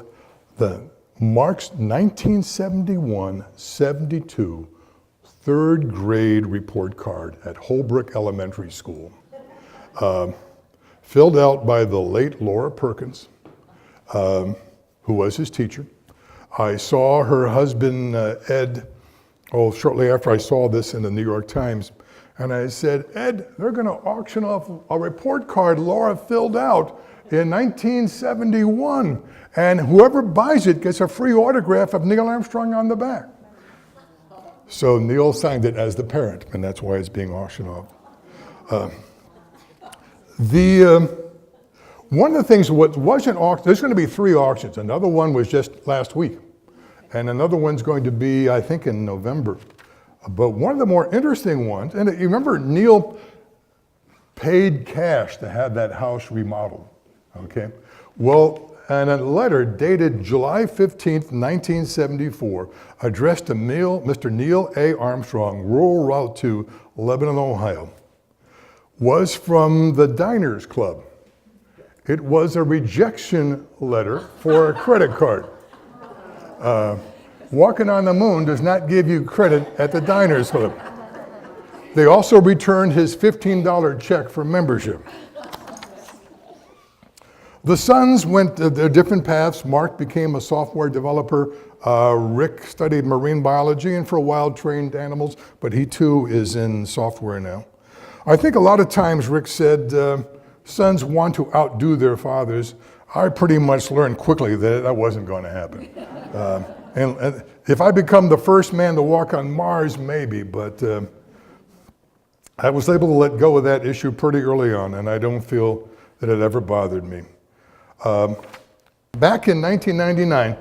the Mark's 1971-72 third grade report card at Holbrook Elementary School, filled out by the late Laura Perkins, who was his teacher. I saw her husband, Ed, shortly after I saw this in the New York Times, and I said, "Ed, they're going to auction off a report card Laura filled out in 1971, and whoever buys it gets a free autograph of Neil Armstrong on the back." So Neil signed it as the parent, and that's why it's being auctioned off. One of the things what wasn't auctioned, there's going to be 3 auctions. Another one was just last week, and another one's going to be, I think, in November. But one of the more interesting ones, and you remember Neil paid cash to have that house remodeled, okay? Well, and a letter dated July 15th, 1974, addressed to Mr. Neil A. Armstrong, Rural Route 2, Lebanon, Ohio, was from the Diners Club. It was a rejection letter for a credit card. Walking on the moon does not give you credit at the Diners Club. They also returned his $15 check for membership. The sons went their different paths. Mark became a software developer. Rick studied marine biology and for a while trained animals, but he too is in software now. I think a lot of times Rick said, sons want to outdo their fathers. I pretty much learned quickly that wasn't going to happen. And if I become the first man to walk on Mars, maybe, but I was able to let go of that issue pretty early on, and I don't feel that it ever bothered me. Back in 1999,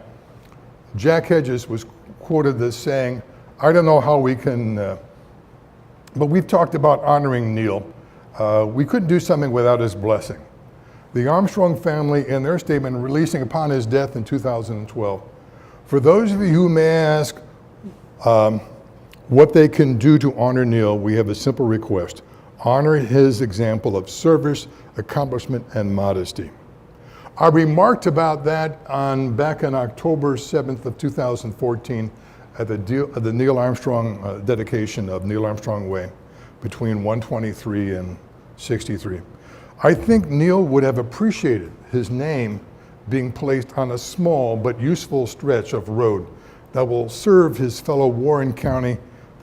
Jack Hedges was quoted as saying, I don't know how we can, but we've talked about honoring Neil. We couldn't do something without his blessing. The Armstrong family, in their statement releasing upon his death in 2012, for those of you who may ask what they can do to honor Neil, we have a simple request. Honor his example of service, accomplishment, and modesty. I remarked about that back on October 7th of 2014 at the Neil Armstrong dedication of Neil Armstrong Way between 123 and 63. I think Neil would have appreciated his name being placed on a small but useful stretch of road that will serve his fellow Warren County,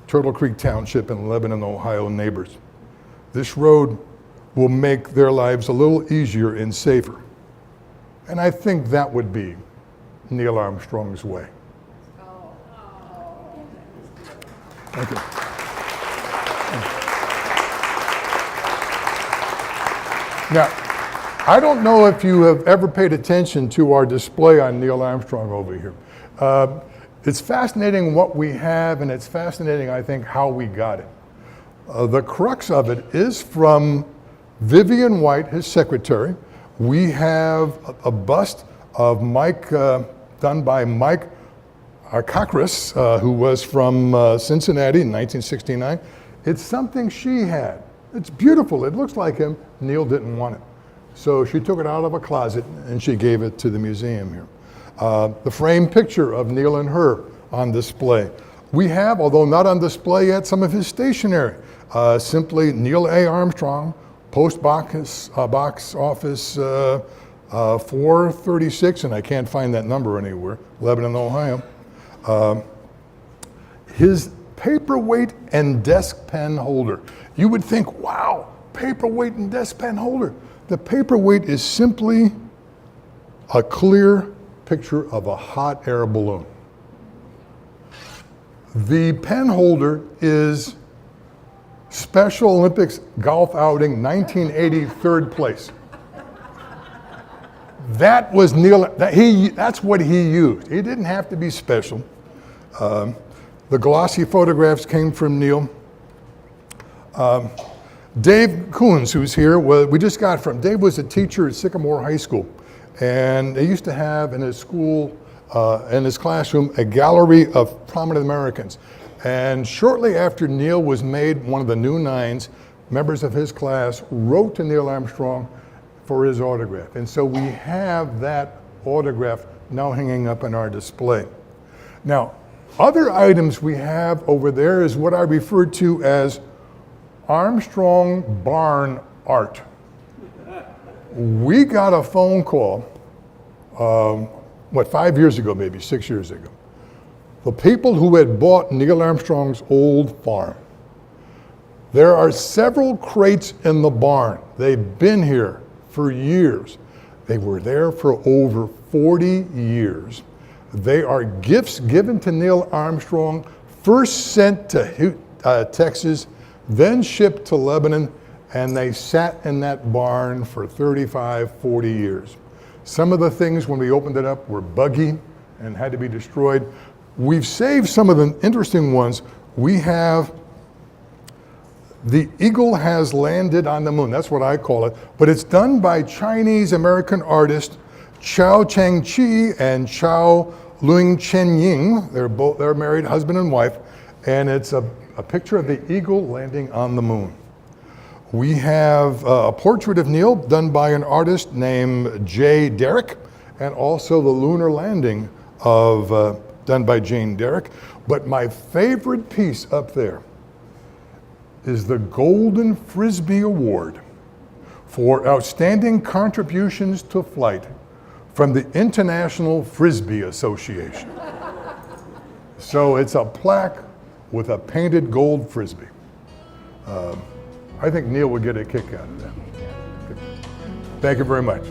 Turtle Creek Township, and Lebanon, Ohio neighbors. This road will make their lives a little easier and safer. And I think that would be Neil Armstrong's way. Thank you. Now, I don't know if you have ever paid attention to our display on Neil Armstrong over here. It's fascinating what we have, and it's fascinating, I think, how we got it. The crux of it is from Vivian White, his secretary. We have a bust of Mike, done by Mike Cochras, who was from Cincinnati in 1969. It's something she had. It's beautiful. It looks like him. Neil didn't want it. So she took it out of a closet and she gave it to the museum here. The framed picture of Neil and her on display. We have, although not on display yet, some of his stationery. Simply Neil A. Armstrong, Post Box Office 436, and I can't find that number anywhere, Lebanon, Ohio. His paperweight and desk pen holder. You would think, wow, paperweight and desk pen holder. The paperweight is simply a clear picture of a hot air balloon. The pen holder is Special Olympics golf outing 1980 third place. That was Neil, that's what he used. He didn't have to be special. The glossy photographs came from Neil. Dave Coons, who's here, we just got from. Dave was a teacher at Sycamore High School, and they used to have in his school, in his classroom, a gallery of prominent Americans. And shortly after Neil was made one of the new nines, members of his class wrote to Neil Armstrong for his autograph. And so we have that autograph now hanging up in our display. Now, other items we have over there is what I refer to as Armstrong barn art. We got a phone call, 5 years ago, maybe 6 years ago. The people who had bought Neil Armstrong's old farm. There are several crates in the barn. They've been here for years. They were there for over 40 years. They are gifts given to Neil Armstrong, first sent to Texas, then shipped to Lebanon, and they sat in that barn for 35, 40 years. Some of the things when we opened it up were buggy and had to be destroyed. We've saved some of the interesting ones. We have the eagle has landed on the moon. That's what I call it. But it's done by Chinese-American artist Chao Chang-chi and Chao Lung-chen-ying. They're married, husband and wife. And it's a picture of the eagle landing on the moon. We have a portrait of Neil done by an artist named Jay Derrick, and also the lunar landing of done by Jane Derrick. But my favorite piece up there is the Golden Frisbee Award for outstanding contributions to flight from the International Frisbee Association. So it's a plaque with a painted gold Frisbee. I think Neil would get a kick out of that. Thank you very much.